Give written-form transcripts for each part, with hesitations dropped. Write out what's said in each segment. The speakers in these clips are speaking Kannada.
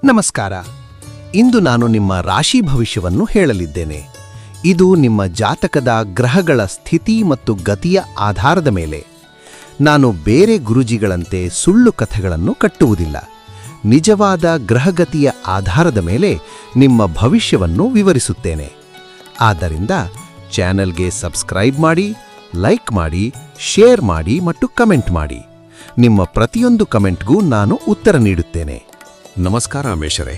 ನಮಸ್ಕಾರ. ಇಂದು ನಾನು ನಿಮ್ಮ ರಾಶಿ ಭವಿಷ್ಯವನ್ನು ಹೇಳಲಿದ್ದೇನೆ. ಇದು ನಿಮ್ಮ ಜಾತಕದ ಗ್ರಹಗಳ ಸ್ಥಿತಿ ಮತ್ತು ಗತಿಯ ಆಧಾರದ ಮೇಲೆ. ನಾನು ಬೇರೆ ಗುರುಜಿಗಳಂತೆ ಸುಳ್ಳು ಕಥೆಗಳನ್ನು ಕಟ್ಟುವುದಿಲ್ಲ. ನಿಜವಾದ ಗ್ರಹಗತಿಯ ಆಧಾರದ ಮೇಲೆ ನಿಮ್ಮ ಭವಿಷ್ಯವನ್ನು ವಿವರಿಸುತ್ತೇನೆ. ಆದ್ದರಿಂದ ಚಾನೆಲ್ಗೆ ಸಬ್ಸ್ಕ್ರೈಬ್ ಮಾಡಿ, ಲೈಕ್ ಮಾಡಿ, ಶೇರ್ ಮಾಡಿ ಮತ್ತು ಕಮೆಂಟ್ ಮಾಡಿ. ನಿಮ್ಮ ಪ್ರತಿಯೊಂದು ಕಮೆಂಟ್ಗೂ ನಾನು ಉತ್ತರ ನೀಡುತ್ತೇನೆ. ನಮಸ್ಕಾರ ಮೇಷರೇ,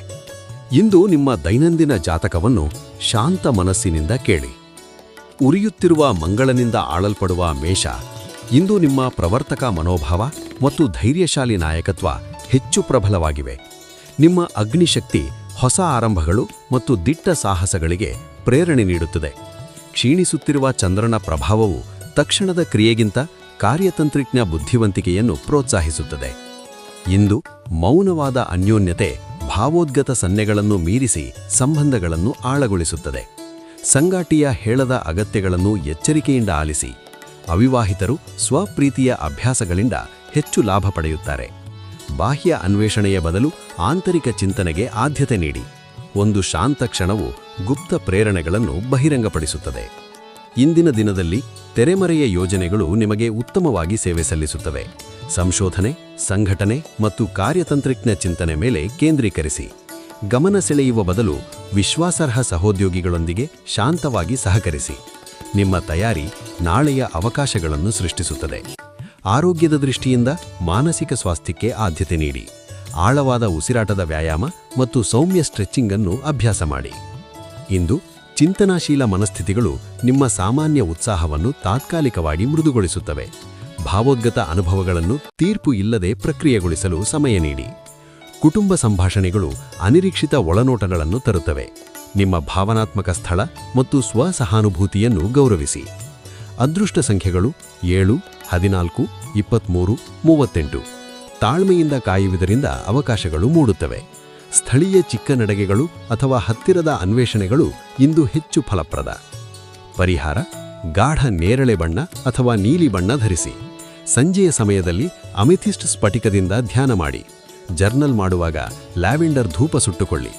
ಇಂದು ನಿಮ್ಮ ದೈನಂದಿನ ಜಾತಕವನ್ನು ಶಾಂತ ಮನಸ್ಸಿನಿಂದ ಕೇಳಿ. ಉರಿಯುತ್ತಿರುವ ಮಂಗಳನಿಂದ ಆಳಲ್ಪಡುವ ಮೇಷ, ಇಂದು ನಿಮ್ಮ ಪ್ರವರ್ತಕ ಮನೋಭಾವ ಮತ್ತು ಧೈರ್ಯಶಾಲಿ ನಾಯಕತ್ವ ಹೆಚ್ಚು ಪ್ರಬಲವಾಗಿವೆ. ನಿಮ್ಮ ಅಗ್ನಿಶಕ್ತಿ ಹೊಸ ಆರಂಭಗಳು ಮತ್ತು ದಿಟ್ಟ ಸಾಹಸಗಳಿಗೆ ಪ್ರೇರಣೆ ನೀಡುತ್ತದೆ. ಕ್ಷೀಣಿಸುತ್ತಿರುವ ಚಂದ್ರನ ಪ್ರಭಾವವು ತಕ್ಷಣದ ಕ್ರಿಯೆಗಿಂತ ಕಾರ್ಯತಂತ್ರಿಜ್ಞ ಬುದ್ಧಿವಂತಿಕೆಯನ್ನು ಪ್ರೋತ್ಸಾಹಿಸುತ್ತದೆ. ಇಂದು ಮೌನವಾದ ಅನ್ಯೋನ್ಯತೆ ಭಾವೋದ್ಗತ ಸನ್ನೆಗಳನ್ನು ಮೀರಿಸಿ ಸಂಬಂಧಗಳನ್ನು ಆಳಗೊಳಿಸುತ್ತದೆ. ಸಂಗಾಟಿಯ ಹೇಳದ ಅಗತ್ಯಗಳನ್ನು ಎಚ್ಚರಿಕೆಯಿಂದ ಆಲಿಸಿ. ಅವಿವಾಹಿತರು ಸ್ವಪ್ರೀತಿಯ ಅಭ್ಯಾಸಗಳಿಂದ ಹೆಚ್ಚು ಲಾಭ ಪಡೆಯುತ್ತಾರೆ. ಬಾಹ್ಯ ಅನ್ವೇಷಣೆಯ ಬದಲು ಆಂತರಿಕ ಚಿಂತನೆಗೆ ಆದ್ಯತೆ ನೀಡಿ. ಒಂದು ಶಾಂತ ಕ್ಷಣವು ಗುಪ್ತ ಪ್ರೇರಣೆಗಳನ್ನು ಬಹಿರಂಗಪಡಿಸುತ್ತದೆ. ಇಂದಿನ ದಿನದಲ್ಲಿ ತೆರೆಮರೆಯ ಯೋಜನೆಗಳು ನಿಮಗೆ ಉತ್ತಮವಾಗಿ ಸೇವೆ ಸಲ್ಲಿಸುತ್ತವೆ. ಸಂಶೋಧನೆ, ಸಂಘಟನೆ ಮತ್ತು ಕಾರ್ಯತಂತ್ರಿಜ್ಞ ಚಿಂತನೆ ಮೇಲೆ ಕೇಂದ್ರೀಕರಿಸಿ. ಗಮನ ಸೆಳೆಯುವ ಬದಲು ವಿಶ್ವಾಸಾರ್ಹ ಸಹೋದ್ಯೋಗಿಗಳೊಂದಿಗೆ ಶಾಂತವಾಗಿ ಸಹಕರಿಸಿ. ನಿಮ್ಮ ತಯಾರಿ ನಾಳೆಯ ಅವಕಾಶಗಳನ್ನು ಸೃಷ್ಟಿಸುತ್ತದೆ. ಆರೋಗ್ಯದ ದೃಷ್ಟಿಯಿಂದ ಮಾನಸಿಕ ಸ್ವಾಸ್ಥ್ಯಕ್ಕೆ ಆದ್ಯತೆ ನೀಡಿ. ಆಳವಾದ ಉಸಿರಾಟದ ವ್ಯಾಯಾಮ ಮತ್ತು ಸೌಮ್ಯ ಸ್ಟ್ರೆಚಿಂಗ್ ಅನ್ನು ಅಭ್ಯಾಸ ಮಾಡಿ. ಇಂದು ಚಿಂತನಾಶೀಲ ಮನಸ್ಥಿತಿಗಳು ನಿಮ್ಮ ಸಾಮಾನ್ಯ ಉತ್ಸಾಹವನ್ನು ತಾತ್ಕಾಲಿಕವಾಗಿ ಮೃದುಗೊಳಿಸುತ್ತವೆ. ಭಾವೋದ್ಗತ ಅನುಭವಗಳನ್ನು ತೀರ್ಪು ಇಲ್ಲದೆ ಪ್ರಕ್ರಿಯೆಗೊಳಿಸಲು ಸಮಯ ನೀಡಿ. ಕುಟುಂಬ ಸಂಭಾಷಣೆಗಳು ಅನಿರೀಕ್ಷಿತ ಒಳನೋಟಗಳನ್ನು ತರುತ್ತವೆ. ನಿಮ್ಮ ಭಾವನಾತ್ಮಕ ಸ್ಥಳ ಮತ್ತು ಸ್ವಸಹಾನುಭೂತಿಯನ್ನು ಗೌರವಿಸಿ. ಅದೃಷ್ಟ ಸಂಖ್ಯೆಗಳು 7, 14, 23, 38. ತಾಳ್ಮೆಯಿಂದ ಕಾಯುವುದರಿಂದ ಅವಕಾಶಗಳು ಮೂಡುತ್ತವೆ. ಸ್ಥಳೀಯ ಚಿಕ್ಕ ನಡಿಗೆಗಳು ಅಥವಾ ಹತ್ತಿರದ ಅನ್ವೇಷಣೆಗಳು ಇಂದು ಹೆಚ್ಚು ಫಲಪ್ರದ. ಪರಿಹಾರ: ಗಾಢ ನೇರಳೆ ಬಣ್ಣ ಅಥವಾ ನೀಲಿ ಬಣ್ಣ ಧರಿಸಿ. ಸಂಜೆಯ ಸಮಯದಲ್ಲಿ ಅಮಿಥಿಸ್ಟ್ ಸ್ಫಟಿಕದಿಂದ ಧ್ಯಾನ ಮಾಡಿ. ಜರ್ನಲ್ ಮಾಡುವಾಗ ಲ್ಯಾವೆಂಡರ್ ಧೂಪ ಸುಟ್ಟುಕೊಳ್ಳಿ.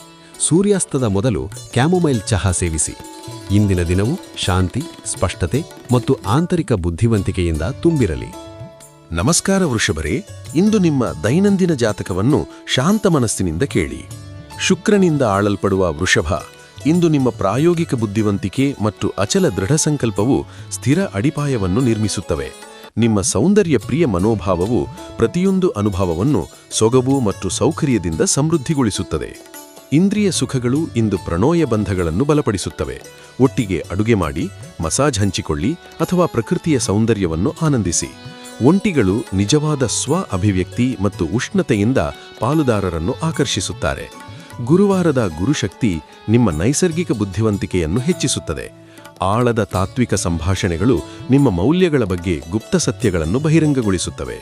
ಸೂರ್ಯಾಸ್ತದ ಮೊದಲು ಕ್ಯಾಮೊಮೈಲ್ ಚಹಾ ಸೇವಿಸಿ. ಇಂದಿನ ದಿನವು ಶಾಂತಿ, ಸ್ಪಷ್ಟತೆ ಮತ್ತು ಆಂತರಿಕ ಬುದ್ಧಿವಂತಿಕೆಯಿಂದ ತುಂಬಿರಲಿ. ನಮಸ್ಕಾರ ವೃಷಭರೇ, ಇಂದು ನಿಮ್ಮ ದೈನಂದಿನ ಜಾತಕವನ್ನು ಶಾಂತ ಮನಸ್ಸಿನಿಂದ ಕೇಳಿ. ಶುಕ್ರನಿಂದ ಆಳಲ್ಪಡುವ ವೃಷಭ, ಇಂದು ನಿಮ್ಮ ಪ್ರಾಯೋಗಿಕ ಬುದ್ಧಿವಂತಿಕೆ ಮತ್ತು ಅಚಲ ದೃಢ ಸಂಕಲ್ಪವು ಸ್ಥಿರ ಅಡಿಪಾಯವನ್ನು ನಿರ್ಮಿಸುತ್ತವೆ. ನಿಮ್ಮ ಸೌಂದರ್ಯ ಪ್ರಿಯ ಮನೋಭಾವವು ಪ್ರತಿಯೊಂದು ಅನುಭವವನ್ನು ಸೊಗಬು ಮತ್ತು ಸೌಕರ್ಯದಿಂದ ಸಮೃದ್ಧಿಗೊಳಿಸುತ್ತದೆ. ಇಂದ್ರಿಯ ಸುಖಗಳು ಇಂದು ಪ್ರಣೋಯ ಬಂಧಗಳನ್ನು ಬಲಪಡಿಸುತ್ತವೆ. ಒಟ್ಟಿಗೆ ಅಡುಗೆ ಮಾಡಿ, ಮಸಾಜ್ ಹಂಚಿಕೊಳ್ಳಿ ಅಥವಾ ಪ್ರಕೃತಿಯ ಸೌಂದರ್ಯವನ್ನು ಆನಂದಿಸಿ. ಒಂಟಿಗಳು ನಿಜವಾದ ಸ್ವ ಅಭಿವ್ಯಕ್ತಿ ಮತ್ತು ಉಷ್ಣತೆಯಿಂದ ಪಾಲುದಾರರನ್ನು ಆಕರ್ಷಿಸುತ್ತಾರೆ. ಗುರುವಾರದ ಗುರುಶಕ್ತಿ ನಿಮ್ಮ ನೈಸರ್ಗಿಕ ಬುದ್ಧಿವಂತಿಕೆಯನ್ನು ಹೆಚ್ಚಿಸುತ್ತದೆ. ಆಳದ ತಾತ್ವಿಕ ಸಂಭಾಷಣೆಗಳು ನಿಮ್ಮ ಮೌಲ್ಯಗಳ ಬಗ್ಗೆ ಗುಪ್ತ ಸತ್ಯಗಳನ್ನು ಬಹಿರಂಗಗೊಳಿಸುತ್ತವೆ.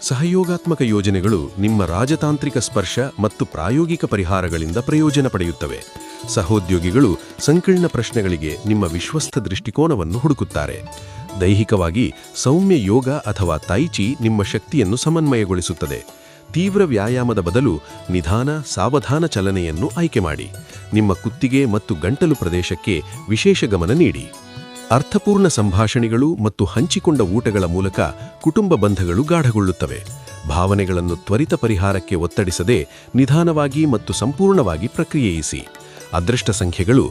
ಸಹಯೋಗಾತ್ಮಕ ಯೋಜನೆಗಳು ನಿಮ್ಮ ರಾಜತಾಂತ್ರಿಕ ಸ್ಪರ್ಶ ಮತ್ತು ಪ್ರಾಯೋಗಿಕ ಪರಿಹಾರಗಳಿಂದ ಪ್ರಯೋಜನ ಪಡೆಯುತ್ತವೆ. ಸಹೋದ್ಯೋಗಿಗಳು ಸಂಕೀರ್ಣ ಪ್ರಶ್ನೆಗಳಿಗೆ ನಿಮ್ಮ ವಿಶ್ವಸ್ತ ದೃಷ್ಟಿಕೋನವನ್ನು ಹುಡುಕುತ್ತಾರೆ. ದೈಹಿಕವಾಗಿ ಸೌಮ್ಯ ಯೋಗ ಅಥವಾ ತೈಚಿ ನಿಮ್ಮ ಶಕ್ತಿಯನ್ನು ಸಮನ್ವಯಗೊಳಿಸುತ್ತದೆ. ತೀವ್ರ ವ್ಯಾಯಾಮದ ಬದಲು ನಿಧಾನ, ಸಾವಧಾನ ಚಲನೆಯನ್ನು ಆಯ್ಕೆ ಮಾಡಿ. ನಿಮ್ಮ ಕುತ್ತಿಗೆ ಮತ್ತು ಗಂಟಲು ಪ್ರದೇಶಕ್ಕೆ ವಿಶೇಷ ಗಮನ ನೀಡಿ. ಅರ್ಥಪೂರ್ಣ ಸಂಭಾಷಣೆಗಳು ಮತ್ತು ಹಂಚಿಕೊಂಡ ಊಟಗಳ ಮೂಲಕ ಕುಟುಂಬ ಬಂಧಗಳು ಗಾಢಗೊಳ್ಳುತ್ತವೆ. ಭಾವನೆಗಳನ್ನು ತ್ವರಿತ ಪರಿಹಾರಕ್ಕೆ ಒತ್ತಡಿಸದೆ ನಿಧಾನವಾಗಿ ಮತ್ತು ಸಂಪೂರ್ಣವಾಗಿ ಪ್ರಕ್ರಿಯೆಯಿಸಿ. ಅದೃಷ್ಟ ಸಂಖ್ಯೆಗಳು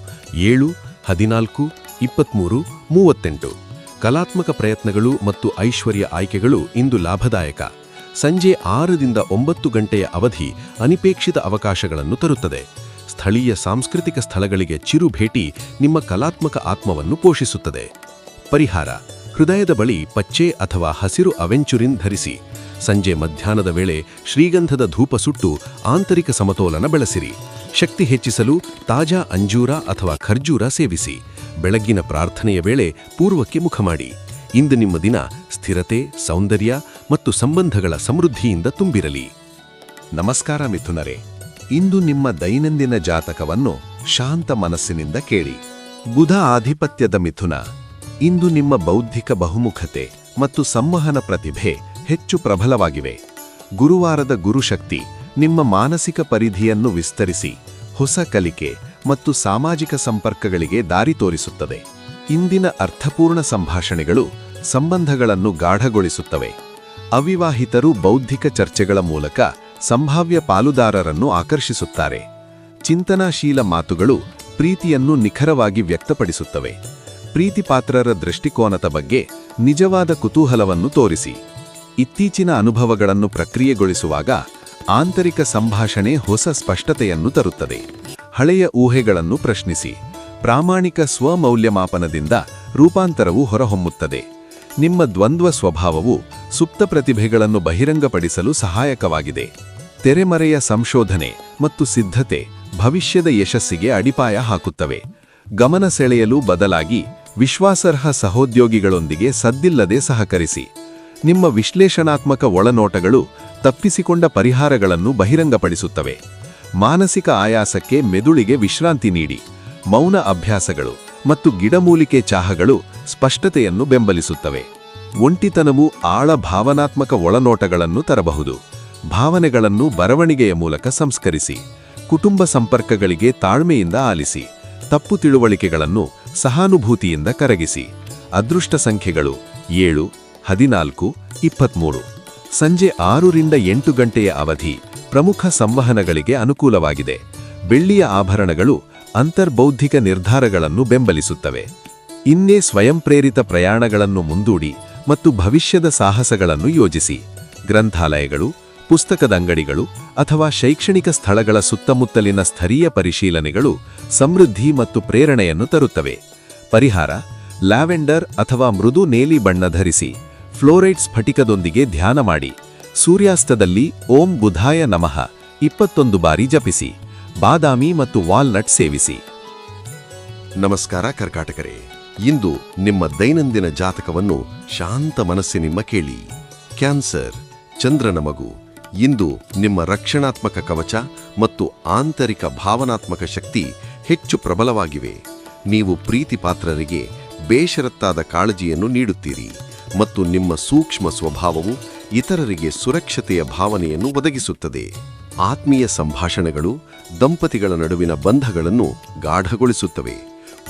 7, 14, 23, 38. ಕಲಾತ್ಮಕ ಪ್ರಯತ್ನಗಳು ಮತ್ತು ಐಶ್ವರ್ಯ ಆಯ್ಕೆಗಳು ಇಂದು ಲಾಭದಾಯಕ. ಸಂಜೆ 6ರಿಂದ 9 ಗಂಟೆಯ ಅವಧಿ ಅನಿಪೇಕ್ಷಿತ ಅವಕಾಶಗಳನ್ನು ತರುತ್ತದೆ. ಸ್ಥಳೀಯ ಸಾಂಸ್ಕೃತಿಕ ಸ್ಥಳಗಳಿಗೆ ಚಿರು ಭೇಟಿ ನಿಮ್ಮ ಕಲಾತ್ಮಕ ಆತ್ಮವನ್ನು ಪೋಷಿಸುತ್ತದೆ. ಪರಿಹಾರ: ಹೃದಯದ ಬಳಿ ಪಚ್ಚೆ ಅಥವಾ ಹಸಿರು ಅವೆಂಚುರಿನ್ ಧರಿಸಿ. ಸಂಜೆ ಮಧ್ಯಾಹ್ನದ ವೇಳೆ ಶ್ರೀಗಂಧದ ಧೂಪ ಸುಟ್ಟು ಆಂತರಿಕ ಸಮತೋಲನ ಬೆಳೆಸಿರಿ. ಶಕ್ತಿ ಹೆಚ್ಚಿಸಲು ತಾಜಾ ಅಂಜೂರ ಅಥವಾ ಖರ್ಜೂರ ಸೇವಿಸಿ. ಬೆಳಗ್ಗಿನ ಪ್ರಾರ್ಥನೆಯ ವೇಳೆ ಪೂರ್ವಕ್ಕೆ ಮುಖ ಮಾಡಿ. ಇಂದು ನಿಮ್ಮ ದಿನ ಸ್ಥಿರತೆ, ಸೌಂದರ್ಯ ಮತ್ತು ಸಂಬಂಧಗಳ ಸಮೃದ್ಧಿಯಿಂದ ತುಂಬಿರಲಿ. ನಮಸ್ಕಾರ ಮಿಥುನರೇ, ಇಂದು ನಿಮ್ಮ ದೈನಂದಿನ ಜಾತಕವನ್ನು ಶಾಂತ ಮನಸ್ಸಿನಿಂದ ಕೇಳಿ. ಬುಧ ಆಧಿಪತ್ಯದ ಮಿಥುನ, ಇಂದು ನಿಮ್ಮ ಬೌದ್ಧಿಕ ಬಹುಮುಖತೆ ಮತ್ತು ಸಂವಹನ ಪ್ರತಿಭೆ ಹೆಚ್ಚು ಪ್ರಬಲವಾಗಿವೆ. ಗುರುವಾರದ ಗುರುಶಕ್ತಿ ನಿಮ್ಮ ಮಾನಸಿಕ ಪರಿಧಿಯನ್ನು ವಿಸ್ತರಿಸಿ ಹೊಸ ಕಲಿಕೆ ಮತ್ತು ಸಾಮಾಜಿಕ ಸಂಪರ್ಕಗಳಿಗೆ ದಾರಿ ತೋರಿಸುತ್ತದೆ. ಇಂದಿನ ಅರ್ಥಪೂರ್ಣ ಸಂಭಾಷಣೆಗಳು ಸಂಬಂಧಗಳನ್ನು ಗಾಢಗೊಳಿಸುತ್ತವೆ. ಅವಿವಾಹಿತರು ಬೌದ್ಧಿಕ ಚರ್ಚೆಗಳ ಮೂಲಕ ಸಂಭಾವ್ಯ ಪಾಲುದಾರರನ್ನು ಆಕರ್ಷಿಸುತ್ತಾರೆ. ಚಿಂತನಾಶೀಲ ಮಾತುಗಳು ಪ್ರೀತಿಯನ್ನು ನಿಖರವಾಗಿ ವ್ಯಕ್ತಪಡಿಸುತ್ತವೆ. ಪ್ರೀತಿಪಾತ್ರರ ದೃಷ್ಟಿಕೋನದ ಬಗ್ಗೆ ನಿಜವಾದ ಕುತೂಹಲವನ್ನು ತೋರಿಸಿ. ಇತ್ತೀಚಿನ ಅನುಭವಗಳನ್ನು ಪ್ರಕ್ರಿಯೆಗೊಳಿಸುವಾಗ ಆಂತರಿಕ ಸಂಭಾಷಣೆ ಹೊಸ ಸ್ಪಷ್ಟತೆಯನ್ನು ತರುತ್ತದೆ. ಹಳೆಯ ಊಹೆಗಳನ್ನು ಪ್ರಶ್ನಿಸಿ. ಪ್ರಾಮಾಣಿಕ ಸ್ವಮೌಲ್ಯಮಾಪನದಿಂದ ರೂಪಾಂತರವು ಹೊರಹೊಮ್ಮುತ್ತದೆ. ನಿಮ್ಮ ದ್ವಂದ್ವ ಸ್ವಭಾವವು ಸುಪ್ತ ಪ್ರತಿಭೆಗಳನ್ನು ಬಹಿರಂಗಪಡಿಸಲು ಸಹಾಯಕವಾಗಿದೆ. ತೆರೆಮರೆಯ ಸಂಶೋಧನೆ ಮತ್ತು ಸಿದ್ಧತೆ ಭವಿಷ್ಯದ ಯಶಸ್ಸಿಗೆ ಅಡಿಪಾಯ ಹಾಕುತ್ತವೆ. ಗಮನ ಸೆಳೆಯಲು ಬದಲಾಗಿ ವಿಶ್ವಾಸಾರ್ಹ ಸಹೋದ್ಯೋಗಿಗಳೊಂದಿಗೆ ಸದ್ದಿಲ್ಲದೆ ಸಹಕರಿಸಿ. ನಿಮ್ಮ ವಿಶ್ಲೇಷಣಾತ್ಮಕ ಒಳನೋಟಗಳು ತಪ್ಪಿಸಿಕೊಂಡ ಪರಿಹಾರಗಳನ್ನು ಬಹಿರಂಗಪಡಿಸುತ್ತವೆ. ಮಾನಸಿಕ ಆಯಾಸಕ್ಕೆ ಮೆದುಳಿಗೆ ವಿಶ್ರಾಂತಿ ನೀಡಿ. ಮೌನ ಅಭ್ಯಾಸಗಳು ಮತ್ತು ಗಿಡಮೂಲಿಕೆ ಚಾಹಗಳು ಸ್ಪಷ್ಟತೆಯನ್ನು ಬೆಂಬಲಿಸುತ್ತವೆ. ಒಂಟಿತನವು ಆಳ ಭಾವನಾತ್ಮಕ ಒಳನೋಟಗಳನ್ನು ತರಬಹುದು. ಭಾವನೆಗಳನ್ನು ಬರವಣಿಗೆಯ ಮೂಲಕ ಸಂಸ್ಕರಿಸಿ. ಕುಟುಂಬ ಸಂಪರ್ಕಗಳಿಗೆ ತಾಳ್ಮೆಯಿಂದ ಆಲಿಸಿ. ತಪ್ಪು ತಿಳುವಳಿಕೆಗಳನ್ನು ಸಹಾನುಭೂತಿಯಿಂದ ಕರಗಿಸಿ. ಅದೃಷ್ಟ ಸಂಖ್ಯೆಗಳು 7, 14, 23. ಸಂಜೆ 6 ರಿಂದ 8 ಗಂಟೆಯ ಅವಧಿ ಪ್ರಮುಖ ಸಂವಹನಗಳಿಗೆ ಅನುಕೂಲವಾಗಿದೆ. ಬೆಳ್ಳಿಯ ಆಭರಣಗಳು ಅಂತರ್ಬೌದ್ಧಿಕ ನಿರ್ಧಾರಗಳನ್ನು ಬೆಂಬಲಿಸುತ್ತವೆ. ಇನ್ನೇ ಸ್ವಯಂಪ್ರೇರಿತ ಪ್ರಯಾಣಗಳನ್ನು ಮುಂದೂಡಿ ಮತ್ತು ಭವಿಷ್ಯದ ಸಾಹಸಗಳನ್ನು ಯೋಜಿಸಿ. ಗ್ರಂಥಾಲಯಗಳು, ಪುಸ್ತಕದ ಅಂಗಡಿಗಳು ಅಥವಾ ಶೈಕ್ಷಣಿಕ ಸ್ಥಳಗಳ ಸುತ್ತಮುತ್ತಲಿನ ಸ್ಥಳೀಯ ಪರಿಶೀಲನೆಗಳು ಸಮೃದ್ಧಿ ಮತ್ತು ಪ್ರೇರಣೆಯನ್ನು ತರುತ್ತವೆ. ಪರಿಹಾರ: ಲ್ಯಾವೆಂಡರ್ ಅಥವಾ ಮೃದು ನೇಲಿ ಬಣ್ಣ ಧರಿಸಿ. ಫ್ಲೋರೈಡ್ ಸ್ಫಟಿಕದೊಂದಿಗೆ ಧ್ಯಾನ ಮಾಡಿ. ಸೂರ್ಯಾಸ್ತದಲ್ಲಿ ಓಂ ಬುಧಾಯ ನಮಃ 21 ಬಾರಿ ಜಪಿಸಿ. ಬಾದಾಮಿ ಮತ್ತು ವಾಲ್ನಟ್ ಸೇವಿಸಿ. ನಮಸ್ಕಾರ ಕರ್ಕಾಟಕರೇ, ಇಂದು ನಿಮ್ಮ ದೈನಂದಿನ ಜಾತಕವನ್ನು ಶಾಂತ ಮನಸ್ಸಿನಿಂದ ಕೇಳಿ. ಕ್ಯಾನ್ಸರ್, ಚಂದ್ರನ ಮಗು. ಇಂದು ನಿಮ್ಮ ರಕ್ಷಣಾತ್ಮಕ ಕವಚ ಮತ್ತು ಆಂತರಿಕ ಭಾವನಾತ್ಮಕ ಶಕ್ತಿ ಹೆಚ್ಚು ಪ್ರಬಲವಾಗಿವೆ. ನೀವು ಪ್ರೀತಿಪಾತ್ರರಿಗೆ ಬೇಷರತ್ತಾದ ಕಾಳಜಿಯನ್ನು ನೀಡುತ್ತೀರಿ ಮತ್ತು ನಿಮ್ಮ ಸೂಕ್ಷ್ಮ ಸ್ವಭಾವವು ಇತರರಿಗೆ ಸುರಕ್ಷತೆಯ ಭಾವನೆಯನ್ನು ಒದಗಿಸುತ್ತದೆ. ಆತ್ಮೀಯ ಸಂಭಾಷಣೆಗಳು ದಂಪತಿಗಳ ನಡುವಿನ ಬಂಧಗಳನ್ನು ಗಾಢಗೊಳಿಸುತ್ತವೆ.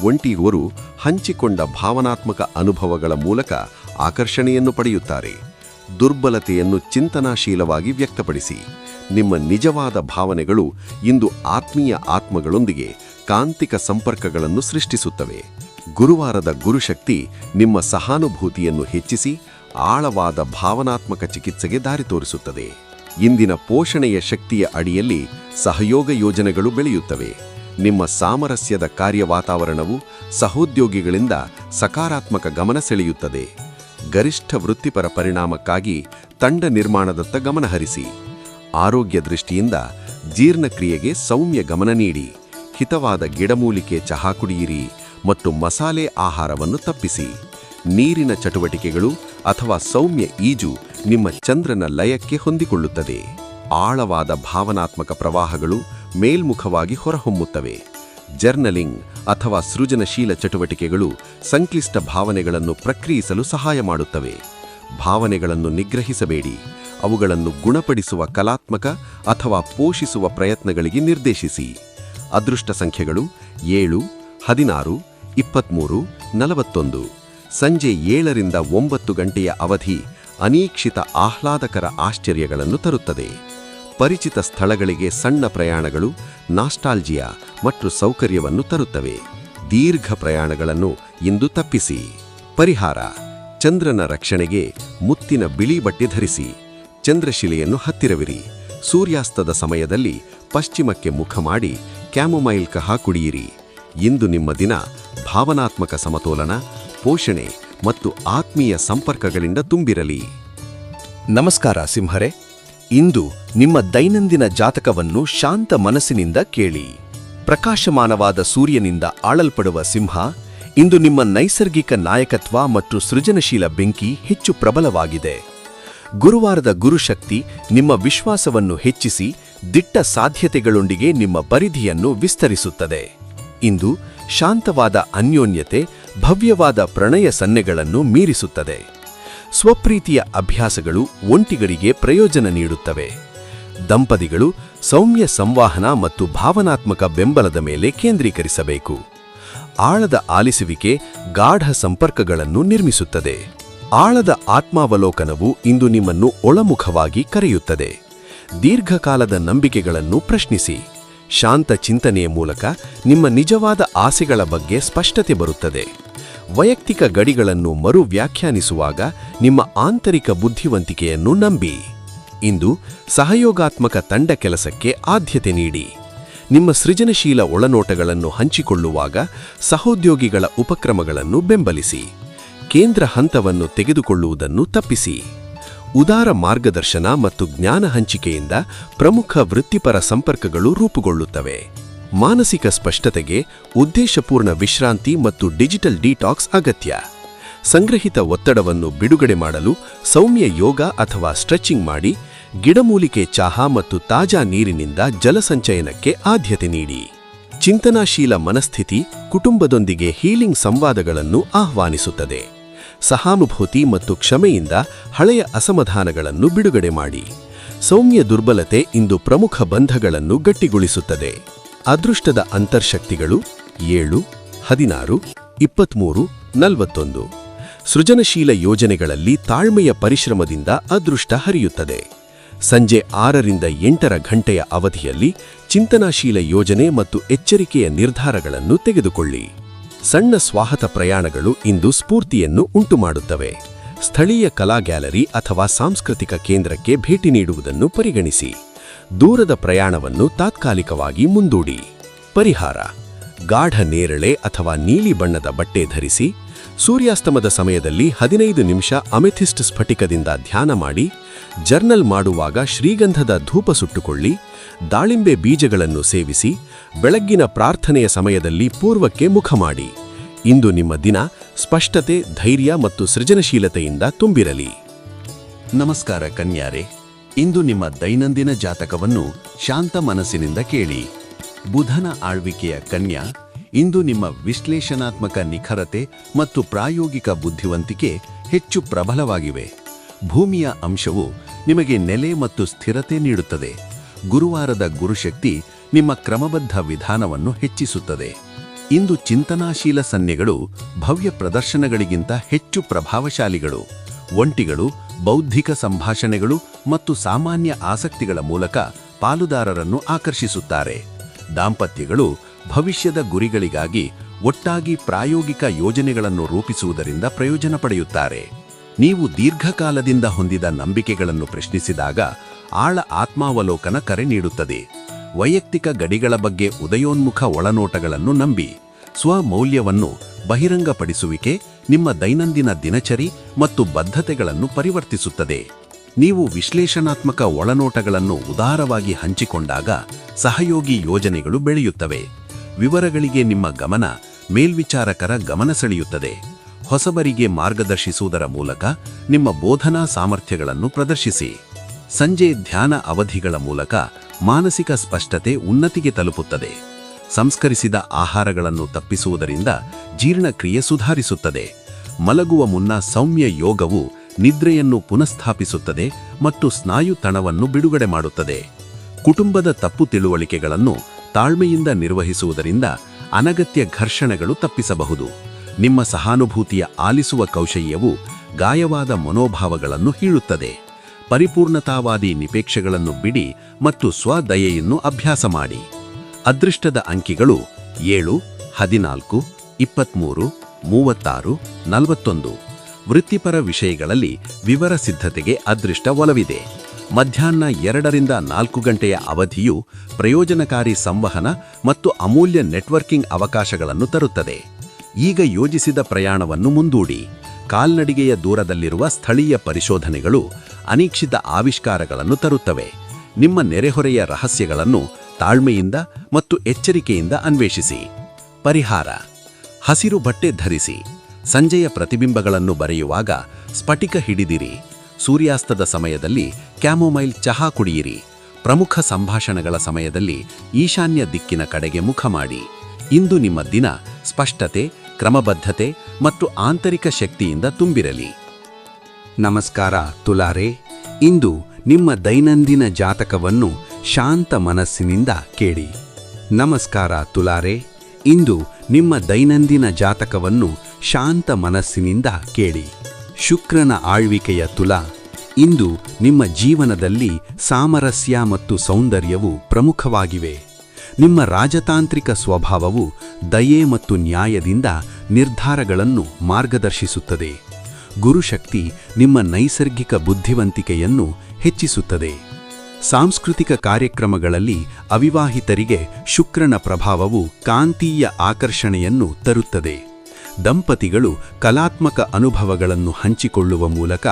ಒಂಟಿಗರು ಹಂಚಿಕೊಂಡ ಭಾವನಾತ್ಮಕ ಅನುಭವಗಳ ಮೂಲಕ ಆಕರ್ಷಣೆಯನ್ನು ಪಡೆಯುತ್ತಾರೆ. ದುರ್ಬಲತೆಯನ್ನು ಚಿಂತನಾಶೀಲವಾಗಿ ವ್ಯಕ್ತಪಡಿಸಿ. ನಿಮ್ಮ ನಿಜವಾದ ಭಾವನೆಗಳು ಇಂದು ಆತ್ಮೀಯ ಆತ್ಮಗಳೊಂದಿಗೆ ಕಾಂತಿಕ ಸಂಪರ್ಕಗಳನ್ನು ಸೃಷ್ಟಿಸುತ್ತವೆ. ಗುರುವಾರದ ಗುರುಶಕ್ತಿ ನಿಮ್ಮ ಸಹಾನುಭೂತಿಯನ್ನು ಹೆಚ್ಚಿಸಿ ಆಳವಾದ ಭಾವನಾತ್ಮಕ ಚಿಕಿತ್ಸೆಗೆ ದಾರಿ ತೋರಿಸುತ್ತದೆ. ಇಂದಿನ ಪೋಷಣೆಯ ಶಕ್ತಿಯ ಅಡಿಯಲ್ಲಿ ಸಹಯೋಗ ಯೋಜನೆಗಳು ಬೆಳೆಯುತ್ತವೆ. ನಿಮ್ಮ ಸಾಮರಸ್ಯದ ಕಾರ್ಯವಾತಾವರಣವು ಸಹೋದ್ಯೋಗಿಗಳಿಂದ ಸಕಾರಾತ್ಮಕ ಗಮನ ಸೆಳೆಯುತ್ತದೆ. ಗರಿಷ್ಠ ವೃತ್ತಿಪರ ಪರಿಣಾಮಕ್ಕಾಗಿ ತಂಡ ನಿರ್ಮಾಣದತ್ತ ಗಮನಹರಿಸಿ. ಆರೋಗ್ಯ ದೃಷ್ಟಿಯಿಂದ ಜೀರ್ಣಕ್ರಿಯೆಗೆ ಸೌಮ್ಯ ಗಮನ ನೀಡಿ. ಹಿತವಾದ ಗಿಡಮೂಲಿಕೆ ಚಹಾ ಕುಡಿಯಿರಿ ಮತ್ತು ಮಸಾಲೆ ಆಹಾರವನ್ನು ತಪ್ಪಿಸಿ. ನೀರಿನ ಚಟುವಟಿಕೆಗಳು ಅಥವಾ ಸೌಮ್ಯ ಈಜು ನಿಮ್ಮ ಚಂದ್ರನ ಲಯಕ್ಕೆ ಹೊಂದಿಕೊಳ್ಳುತ್ತದೆ. ಆಳವಾದ ಭಾವನಾತ್ಮಕ ಪ್ರವಾಹಗಳು ಮೇಲ್ಮುಖವಾಗಿ ಹೊರಹೊಮ್ಮುತ್ತವೆ. ಜರ್ನಲಿಂಗ್ ಅಥವಾ ಸೃಜನಶೀಲ ಚಟುವಟಿಕೆಗಳು ಸಂಕ್ಲಿಷ್ಟ ಭಾವನೆಗಳನ್ನು ಪ್ರಕ್ರಿಯಿಸಲು ಸಹಾಯ ಮಾಡುತ್ತವೆ. ಭಾವನೆಗಳನ್ನು ನಿಗ್ರಹಿಸಬೇಡಿ. ಅವುಗಳನ್ನು ಗುಣಪಡಿಸುವ ಕಲಾತ್ಮಕ ಅಥವಾ ಪೋಷಿಸುವ ಪ್ರಯತ್ನಗಳಿಗೆ ನಿರ್ದೇಶಿಸಿ. ಅದೃಷ್ಟ ಸಂಖ್ಯೆಗಳು 7, 16, 23, 41. ಸಂಜೆ 7 ರಿಂದ 9 ಗಂಟೆಯ ಅವಧಿ ಅನಿರೀಕ್ಷಿತ ಆಹ್ಲಾದಕರ ಆಶ್ಚರ್ಯಗಳನ್ನು ತರುತ್ತದೆ. ಪರಿಚಿತ ಸ್ಥಳಗಳಿಗೆ ಸಣ್ಣ ಪ್ರಯಾಣಗಳು ನಾಸ್ಟಾಲ್ಜಿಯಾ ಮತ್ತು ಸೌಕರ್ಯವನ್ನು ತರುತ್ತವೆ. ದೀರ್ಘ ಪ್ರಯಾಣಗಳನ್ನು ಇಂದು ತಪ್ಪಿಸಿ. ಪರಿಹಾರ: ಚಂದ್ರನ ರಕ್ಷಣೆಗೆ ಮುತ್ತಿನ ಬಿಳಿ ಬಟ್ಟೆ ಧರಿಸಿ. ಚಂದ್ರಶಿಲೆಯನ್ನು ಹತ್ತಿರವಿರಿ. ಸೂರ್ಯಾಸ್ತದ ಸಮಯದಲ್ಲಿ ಪಶ್ಚಿಮಕ್ಕೆ ಮುಖ ಮಾಡಿ ಕ್ಯಾಮೊಮೈಲ್ ಚಹಾ ಕುಡಿಯಿರಿ. ಇಂದು ನಿಮ್ಮ ದಿನ ಭಾವನಾತ್ಮಕ ಸಮತೋಲನ, ಪೋಷಣೆ ಮತ್ತು ಆತ್ಮೀಯ ಸಂಪರ್ಕಗಳಿಂದ ತುಂಬಿರಲಿ. ನಮಸ್ಕಾರ ಸಿಂಹರೇ, ಇಂದು ನಿಮ್ಮ ದೈನಂದಿನ ಜಾತಕವನ್ನು ಶಾಂತ ಮನಸ್ಸಿನಿಂದ ಕೇಳಿ. ಪ್ರಕಾಶಮಾನವಾದ ಸೂರ್ಯನಿಂದ ಆಳಲ್ಪಡುವ ಸಿಂಹ, ಇಂದು ನಿಮ್ಮ ನೈಸರ್ಗಿಕ ನಾಯಕತ್ವ ಮತ್ತು ಸೃಜನಶೀಲ ಬೆಂಕಿ ಹೆಚ್ಚು ಪ್ರಬಲವಾಗಿದೆ. ಗುರುವಾರದ ಗುರುಶಕ್ತಿ ನಿಮ್ಮ ವಿಶ್ವಾಸವನ್ನು ಹೆಚ್ಚಿಸಿ ದಿಟ್ಟ ಸಾಧ್ಯತೆಗಳೊಂದಿಗೆ ನಿಮ್ಮ ಪರಿಧಿಯನ್ನು ವಿಸ್ತರಿಸುತ್ತದೆ. ಇಂದು ಶಾಂತವಾದ ಅನ್ಯೋನ್ಯತೆ ಭವ್ಯವಾದ ಪ್ರಣಯ ಸನ್ನೆಗಳನ್ನು ಮೀರಿಸುತ್ತದೆ. ಸ್ವಪ್ರೀತಿಯ ಅಭ್ಯಾಸಗಳು ಒಂಟಿಗರಿಗೆ ಪ್ರಯೋಜನ ನೀಡುತ್ತವೆ. ದಂಪತಿಗಳು ಸೌಮ್ಯ ಸಂವಹನ ಮತ್ತು ಭಾವನಾತ್ಮಕ ಬೆಂಬಲದ ಮೇಲೆ ಕೇಂದ್ರೀಕರಿಸಬೇಕು. ಆಳದ ಆಲಿಸುವಿಕೆ ಗಾಢ ಸಂಪರ್ಕಗಳನ್ನು ನಿರ್ಮಿಸುತ್ತದೆ. ಆಳದ ಆತ್ಮಾವಲೋಕನವು ಇಂದು ನಿಮ್ಮನ್ನು ಒಳಮುಖವಾಗಿ ಕರೆಯುತ್ತದೆ. ದೀರ್ಘಕಾಲದ ನಂಬಿಕೆಗಳನ್ನು ಪ್ರಶ್ನಿಸಿ. ಶಾಂತ ಚಿಂತನೆಯ ಮೂಲಕ ನಿಮ್ಮ ನಿಜವಾದ ಆಸೆಗಳ ಬಗ್ಗೆ ಸ್ಪಷ್ಟತೆ ಬರುತ್ತದೆ. ವೈಯಕ್ತಿಕ ಗಡಿಗಳನ್ನು ಮರು ವ್ಯಾಖ್ಯಾನಿಸುವಾಗ ನಿಮ್ಮ ಆಂತರಿಕ ಬುದ್ಧಿವಂತಿಕೆಯನ್ನು ನಂಬಿ. ಇಂದು ಸಹಯೋಗಾತ್ಮಕ ತಂಡ ಕೆಲಸಕ್ಕೆ ಆದ್ಯತೆ ನೀಡಿ. ನಿಮ್ಮ ಸೃಜನಶೀಲ ಒಳನೋಟಗಳನ್ನು ಹಂಚಿಕೊಳ್ಳುವಾಗ ಸಹೋದ್ಯೋಗಿಗಳ ಉಪಕ್ರಮಗಳನ್ನು ಬೆಂಬಲಿಸಿ. ಕೇಂದ್ರ ಹಂತವನ್ನು ತೆಗೆದುಕೊಳ್ಳುವುದನ್ನು ತಪ್ಪಿಸಿ. ಉದಾರ ಮಾರ್ಗದರ್ಶನ ಮತ್ತು ಜ್ಞಾನ ಹಂಚಿಕೆಯಿಂದ ಪ್ರಮುಖ ವೃತ್ತಿಪರ ಸಂಪರ್ಕಗಳು ರೂಪುಗೊಳ್ಳುತ್ತವೆ. ಮಾನಸಿಕ ಸ್ಪಷ್ಟತೆಗೆ ಉದ್ದೇಶಪೂರ್ಣ ವಿಶ್ರಾಂತಿ ಮತ್ತು ಡಿಜಿಟಲ್ ಡಿಟಾಕ್ಸ್ ಅಗತ್ಯ. ಸಂಗ್ರಹಿತ ಒತ್ತಡವನ್ನು ಬಿಡುಗಡೆ ಮಾಡಲು ಸೌಮ್ಯ ಯೋಗ ಅಥವಾ ಸ್ಟ್ರೆಚಿಂಗ್ ಮಾಡಿ. ಗಿಡಮೂಲಿಕೆ ಚಹಾ ಮತ್ತು ತಾಜಾ ನೀರಿನಿಂದ ಜಲಸಂಚಯನಕ್ಕೆ ಆದ್ಯತೆ ನೀಡಿ. ಚಿಂತನಾಶೀಲ ಮನಸ್ಥಿತಿ ಕುಟುಂಬದೊಂದಿಗೆ ಹೀಲಿಂಗ್ ಸಂವಾದಗಳನ್ನು ಆಹ್ವಾನಿಸುತ್ತದೆ. ಸಹಾನುಭೂತಿ ಮತ್ತು ಕ್ಷಮೆಯಿಂದ ಹಳೆಯ ಅಸಮಾಧಾನಗಳನ್ನು ಬಿಡುಗಡೆ ಮಾಡಿ. ಸೌಮ್ಯ ದುರ್ಬಲತೆ ಇಂದು ಪ್ರಮುಖ ಬಂಧಗಳನ್ನು ಗಟ್ಟಿಗೊಳಿಸುತ್ತದೆ. ಅದೃಷ್ಟದ ಅಂತರ್ಶಕ್ತಿಗಳು 7, 16, 23, 41. ಸೃಜನಶೀಲ ಯೋಜನೆಗಳಲ್ಲಿ ತಾಳ್ಮೆಯ ಪರಿಶ್ರಮದಿಂದ ಅದೃಷ್ಟ ಹರಿಯುತ್ತದೆ. ಸಂಜೆ 6ರಿಂದ 8 ಗಂಟೆಯ ಅವಧಿಯಲ್ಲಿ ಚಿಂತನಾಶೀಲ ಯೋಜನೆ ಮತ್ತು ಎಚ್ಚರಿಕೆಯ ನಿರ್ಧಾರಗಳನ್ನು ತೆಗೆದುಕೊಳ್ಳಿ. ಸಣ್ಣ ಸ್ವಾಗತ ಪ್ರಯಾಣಗಳು ಇಂದು ಸ್ಫೂರ್ತಿಯನ್ನು ಉಂಟುಮಾಡುತ್ತವೆ. ಸ್ಥಳೀಯ ಕಲಾ ಗ್ಯಾಲರಿ ಅಥವಾ ಸಾಂಸ್ಕೃತಿಕ ಕೇಂದ್ರಕ್ಕೆ ಭೇಟಿ ನೀಡುವುದನ್ನು ಪರಿಗಣಿಸಿ. ದೂರದ ಪ್ರಯಾಣವನ್ನು ತಾತ್ಕಾಲಿಕವಾಗಿ ಮುಂದೂಡಿ. ಪರಿಹಾರ: ಗಾಢ ನೇರಳೆ ಅಥವಾ ನೀಲಿ ಬಣ್ಣದ ಬಟ್ಟೆ ಧರಿಸಿ. ಸೂರ್ಯಾಸ್ತಮದ ಸಮಯದಲ್ಲಿ 15 ನಿಮಿಷ ಅಮೆಥಿಸ್ಟ್ ಸ್ಫಟಿಕದಿಂದ ಧ್ಯಾನ ಮಾಡಿ. ಜರ್ನಲ್ ಮಾಡುವಾಗ ಶ್ರೀಗಂಧದ ಧೂಪ ಸುಟ್ಟುಕೊಳ್ಳಿ. ದಾಳಿಂಬೆ ಬೀಜಗಳನ್ನು ಸೇವಿಸಿ. ಬೆಳಗ್ಗಿನ ಪ್ರಾರ್ಥನೆಯ ಸಮಯದಲ್ಲಿ ಪೂರ್ವಕ್ಕೆ ಮುಖ ಮಾಡಿ. ಇಂದು ನಿಮ್ಮ ದಿನ ಸ್ಪಷ್ಟತೆ, ಧೈರ್ಯ ಮತ್ತು ಸೃಜನಶೀಲತೆಯಿಂದ ತುಂಬಿರಲಿ. ನಮಸ್ಕಾರ ಕನ್ಯಾರೆ, ಇಂದು ನಿಮ್ಮ ದೈನಂದಿನ ಜಾತಕವನ್ನು ಶಾಂತ ಮನಸ್ಸಿನಿಂದ ಕೇಳಿ. ಬುಧನ ಆಳ್ವಿಕೆಯ ಕನ್ಯಾ, ಇಂದು ನಿಮ್ಮ ವಿಶ್ಲೇಷಣಾತ್ಮಕ ನಿಖರತೆ ಮತ್ತು ಪ್ರಾಯೋಗಿಕ ಬುದ್ಧಿವಂತಿಕೆ ಹೆಚ್ಚು ಪ್ರಬಲವಾಗಿವೆ. ಭೂಮಿಯ ಅಂಶವು ನಿಮಗೆ ನೆಲೆ ಮತ್ತು ಸ್ಥಿರತೆ ನೀಡುತ್ತದೆ. ಗುರುವಾರದ ಗುರುಶಕ್ತಿ ನಿಮ್ಮ ಕ್ರಮಬದ್ಧ ವಿಧಾನವನ್ನು ಹೆಚ್ಚಿಸುತ್ತದೆ. ಇಂದು ಚಿಂತನಾಶೀಲ ಸನ್ನೆಗಳು ಭವ್ಯ ಪ್ರದರ್ಶನಗಳಿಗಿಂತ ಹೆಚ್ಚು ಪ್ರಭಾವಶಾಲಿಗಳು. ಒಂಟಿಗಳು ಬೌದ್ಧಿಕ ಸಂಭಾಷಣೆಗಳು ಮತ್ತು ಸಾಮಾನ್ಯ ಆಸಕ್ತಿಗಳ ಮೂಲಕ ಪಾಲುದಾರರನ್ನು ಆಕರ್ಷಿಸುತ್ತಾರೆ. ದಾಂಪತ್ಯಗಳು ಭವಿಷ್ಯದ ಗುರಿಗಳಿಗಾಗಿ ಒಟ್ಟಾಗಿ ಪ್ರಾಯೋಗಿಕ ಯೋಜನೆಗಳನ್ನು ರೂಪಿಸುವುದರಿಂದ ಪ್ರಯೋಜನ ಪಡೆಯುತ್ತಾರೆ. ನೀವು ದೀರ್ಘಕಾಲದಿಂದ ಹೊಂದಿದ ನಂಬಿಕೆಗಳನ್ನು ಪ್ರಶ್ನಿಸಿದಾಗ ಆಳ ಆತ್ಮಾವಲೋಕನ ಕರೆ ನೀಡುತ್ತದೆ. ವೈಯಕ್ತಿಕ ಗಡಿಗಳ ಬಗ್ಗೆ ಉದಯೋನ್ಮುಖ ಒಳನೋಟಗಳನ್ನು ನಂಬಿ. ಸ್ವಮೌಲ್ಯವನ್ನು ಬಹಿರಂಗಪಡಿಸುವಿಕೆ ನಿಮ್ಮ ದೈನಂದಿನ ದಿನಚರಿ ಮತ್ತು ಬದ್ಧತೆಗಳನ್ನು ಪರಿವರ್ತಿಸುತ್ತದೆ. ನೀವು ವಿಶ್ಲೇಷಣಾತ್ಮಕ ಒಳನೋಟಗಳನ್ನು ಉದಾರವಾಗಿ ಹಂಚಿಕೊಂಡಾಗ ಸಹಯೋಗಿ ಯೋಜನೆಗಳು ಬೆಳೆಯುತ್ತವೆ. ವಿವರಗಳಿಗೆ ನಿಮ್ಮ ಗಮನ ಮೇಲ್ವಿಚಾರಕರ ಗಮನ ಸೆಳೆಯುತ್ತದೆ. ಹೊಸಬರಿಗೆ ಮಾರ್ಗದರ್ಶಿಸುವುದರ ಮೂಲಕ ನಿಮ್ಮ ಬೋಧನಾ ಸಾಮರ್ಥ್ಯಗಳನ್ನು ಪ್ರದರ್ಶಿಸಿ. ಸಂಜೆ ಧ್ಯಾನ ಅವಧಿಗಳ ಮೂಲಕ ಮಾನಸಿಕ ಸ್ಪಷ್ಟತೆ ಉನ್ನತಿಗೆ ತಲುಪುತ್ತದೆ. ಸಂಸ್ಕರಿಸಿದ ಆಹಾರಗಳನ್ನು ತಪ್ಪಿಸುವುದರಿಂದ ಜೀರ್ಣಕ್ರಿಯೆ ಸುಧಾರಿಸುತ್ತದೆ. ಮಲಗುವ ಮುನ್ನ ಸೌಮ್ಯ ಯೋಗವು ನಿದ್ರೆಯನ್ನು ಪುನಃಸ್ಥಾಪಿಸುತ್ತದೆ ಮತ್ತು ಸ್ನಾಯು ತಣವನ್ನು ಬಿಡುಗಡೆ ಮಾಡುತ್ತದೆ. ಕುಟುಂಬದ ತಪ್ಪು ತಿಳುವಳಿಕೆಗಳನ್ನು ತಾಳ್ಮೆಯಿಂದ ನಿರ್ವಹಿಸುವುದರಿಂದ ಅನಗತ್ಯ ಘರ್ಷಣೆಗಳು ತಪ್ಪಿಸಬಹುದು. ನಿಮ್ಮ ಸಹಾನುಭೂತಿಯ ಆಲಿಸುವ ಕೌಶಲ್ಯವು ಗಾಯವಾದ ಮನೋಭಾವಗಳನ್ನು ಹೀಳುತ್ತದೆ. ಪರಿಪೂರ್ಣತಾವಾದಿ ನಿಪೇಕ್ಷೆಗಳನ್ನು ಬಿಡಿ ಮತ್ತು ಸ್ವದಯೆಯನ್ನು ಅಭ್ಯಾಸ ಮಾಡಿ. ಅದೃಷ್ಟದ ಅಂಕಿಗಳು 7, 14, 23, 36, 41. ವೃತ್ತಿಪರ ವಿಷಯಗಳಲ್ಲಿ ವಿವರ ಸಿದ್ಧತೆಗೆ ಅದೃಷ್ಟ ಒಲವಿದೆ. ಮಧ್ಯಾಹ್ನ 2ರಿಂದ 4 ಗಂಟೆಯ ಅವಧಿಯು ಪ್ರಯೋಜನಕಾರಿ ಸಂವಹನ ಮತ್ತು ಅಮೂಲ್ಯ ನೆಟ್ವರ್ಕಿಂಗ್ ಅವಕಾಶಗಳನ್ನು ತರುತ್ತದೆ. ಈಗ ಯೋಜಿಸಿದ ಪ್ರಯಾಣವನ್ನು ಮುಂದೂಡಿ. ಕಾಲ್ನಡಿಗೆಯ ದೂರದಲ್ಲಿರುವ ಸ್ಥಳೀಯ ಪರಿಶೋಧನೆಗಳು ಅನಿರೀಕ್ಷಿತ ಆವಿಷ್ಕಾರಗಳನ್ನು ತರುತ್ತವೆ. ನಿಮ್ಮ ನೆರೆಹೊರೆಯ ರಹಸ್ಯಗಳನ್ನು ತಾಳ್ಮೆಯಿಂದ ಮತ್ತು ಎಚ್ಚರಿಕೆಯಿಂದ ಅನ್ವೇಷಿಸಿ. ಪರಿಹಾರ: ಹಸಿರು ಬಟ್ಟೆ ಧರಿಸಿ. ಸಂಜೆಯ ಪ್ರತಿಬಿಂಬಗಳನ್ನು ಬರೆಯುವಾಗ ಸ್ಫಟಿಕ ಹಿಡಿದಿರಿ. ಸೂರ್ಯಾಸ್ತದ ಸಮಯದಲ್ಲಿ ಕ್ಯಾಮೊಮೈಲ್ ಚಹಾ ಕುಡಿಯಿರಿ. ಪ್ರಮುಖ ಸಂಭಾಷಣೆಗಳ ಸಮಯದಲ್ಲಿ ಈಶಾನ್ಯ ದಿಕ್ಕಿನ ಕಡೆಗೆ ಮುಖ ಮಾಡಿ. ಇಂದು ನಿಮ್ಮ ದಿನ ಸ್ಪಷ್ಟತೆ, ಕ್ರಮಬದ್ಧತೆ ಮತ್ತು ಆಂತರಿಕ ಶಕ್ತಿಯಿಂದ ತುಂಬಿರಲಿ. ನಮಸ್ಕಾರ ತುಲಾರೆ, ಇಂದು ನಿಮ್ಮ ದೈನಂದಿನ ಜಾತಕವನ್ನು ಶಾಂತ ಮನಸ್ಸಿನಿಂದ ಕೇಳಿ. ನಮಸ್ಕಾರ ತುಲಾರೆ, ಇಂದು ನಿಮ್ಮ ದೈನಂದಿನ ಜಾತಕವನ್ನು ಶಾಂತ ಮನಸ್ಸಿನಿಂದ ಕೇಳಿ. ಶುಕ್ರನ ಆಳ್ವಿಕೆಯ ತುಲಾ, ಇಂದು ನಿಮ್ಮ ಜೀವನದಲ್ಲಿ ಸಾಮರಸ್ಯ ಮತ್ತು ಸೌಂದರ್ಯವು ಪ್ರಮುಖವಾಗಿವೆ. ನಿಮ್ಮ ರಾಜತಾಂತ್ರಿಕ ಸ್ವಭಾವವು ದಯೆ ಮತ್ತು ನ್ಯಾಯದಿಂದ ನಿರ್ಧಾರಗಳನ್ನು ಮಾರ್ಗದರ್ಶಿಸುತ್ತದೆ. ಗುರುಶಕ್ತಿ ನಿಮ್ಮ ನೈಸರ್ಗಿಕ ಬುದ್ಧಿವಂತಿಕೆಯನ್ನು ಹೆಚ್ಚಿಸುತ್ತದೆ. ಸಾಂಸ್ಕೃತಿಕ ಕಾರ್ಯಕ್ರಮಗಳಲ್ಲಿ ಅವಿವಾಹಿತರಿಗೆ ಶುಕ್ರನ ಪ್ರಭಾವವು ಕಾಂತೀಯ ಆಕರ್ಷಣೆಯನ್ನು ತರುತ್ತದೆ. ದಂಪತಿಗಳು ಕಲಾತ್ಮಕ ಅನುಭವಗಳನ್ನು ಹಂಚಿಕೊಳ್ಳುವ ಮೂಲಕ